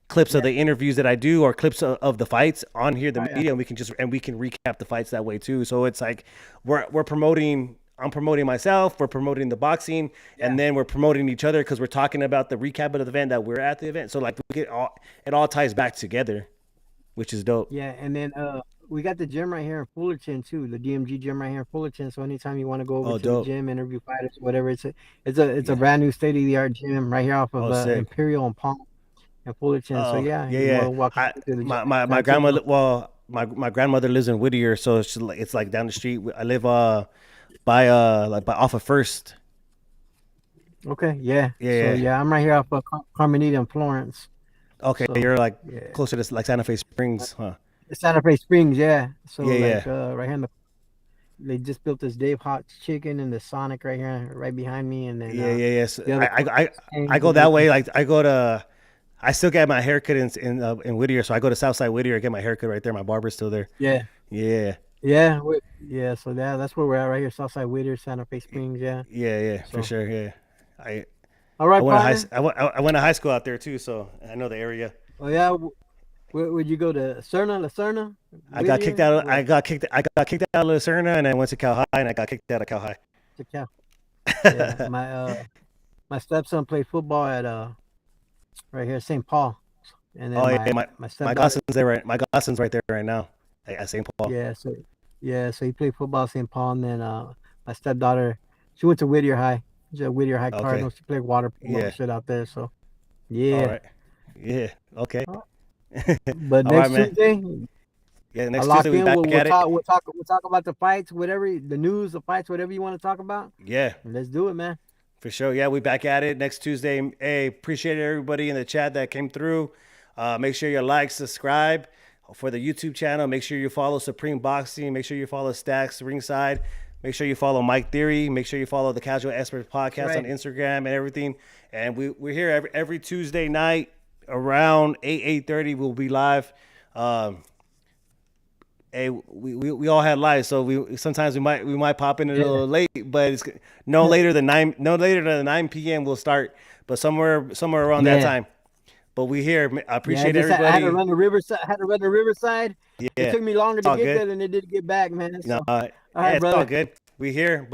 clips of yeah, the interviews that I do or clips of the fights on here, the oh, yeah, media, and we can recap the fights that way too. So it's like we're promoting. I'm promoting myself. We're promoting the boxing, yeah. and then we're promoting each other because we're talking about the recap of the event that we're at the event. So like it all ties back together, which is dope. Yeah, and then we got the gym right here in Fullerton too, the DMG gym right here in Fullerton. So anytime you want to go over Oh, to the dope. gym, interview fighters, whatever, it's a Yeah. brand new state of the art gym right here off of Oh, sick. Imperial and Palm and Fullerton. So Oh, yeah, yeah, you're more yeah. than welcome I to the gym my anytime too, grandmother. bro. Well, my grandmother lives in Whittier, so it's like down the street. I live by like by off of First. Okay, yeah. Yeah, So yeah. yeah, I'm right here off of Carmenita and Florence. Okay, So you're like yeah, closer to like Santa Fe Springs, huh? Santa Fe Springs, yeah. So Yeah, like yeah. right here in they just built this Dave Hot Chicken and the Sonic right here, right behind me, and then Yeah, yeah, yes. the other I Canes go and that way. everything. Like I still get my haircut in Whittier, so I go to Southside Whittier, get my haircut right there. My barber's still there. Yeah. Yeah, Yeah, yeah. So that's where we're at right here, Southside Whittier, Santa Fe Springs. Yeah. yeah, yeah, for So, sure. Yeah, I all I right, went to partner. I went to high school out there too, so I know the area. Oh yeah. Would you go to Cerna, La Cerna, Whittier? Where? I got kicked out of Lucerna, and I went to Cal High, and I got kicked out of Cal High. To Cal. Yeah. My stepson played football at right here, St. Paul, and then Oh yeah, my my stepdaughter. godson's there right. My godson's right there right now at St. Paul. Yeah. So he played football at St. Paul, and then my stepdaughter, she went to Whittier High. She's at Whittier High Okay. Cardinals. She played water polo and Yeah. shit out there. So All yeah. right. Yeah. Okay. But All right, next man. Tuesday, Yeah. I Next Tuesday lock we in. back We'll at it. talk. We'll talk about the fights, whatever the news, the fights, whatever you want to talk about. Yeah. Let's do it, man. For sure. Yeah, we back at it next Tuesday. Hey, appreciate everybody in the chat that came through. Make sure you like, subscribe for the YouTube channel. Make sure you follow Supreme Boxing. Make sure you follow Stacks Ringside. Make sure you follow Mike Theory. Make sure you follow the Casual Experts Podcast on Instagram and everything. And we're here every Tuesday night around 8:30. We'll be live. Hey, we all had lives, so we sometimes we might pop in a little late, but it's no later than 9 p.m. we'll start, but somewhere around that time. But we here. I appreciate everybody. I had to run the Riverside. Yeah, it took me longer to get good. there than it did to get back, man. So, No, it's all good. We here, but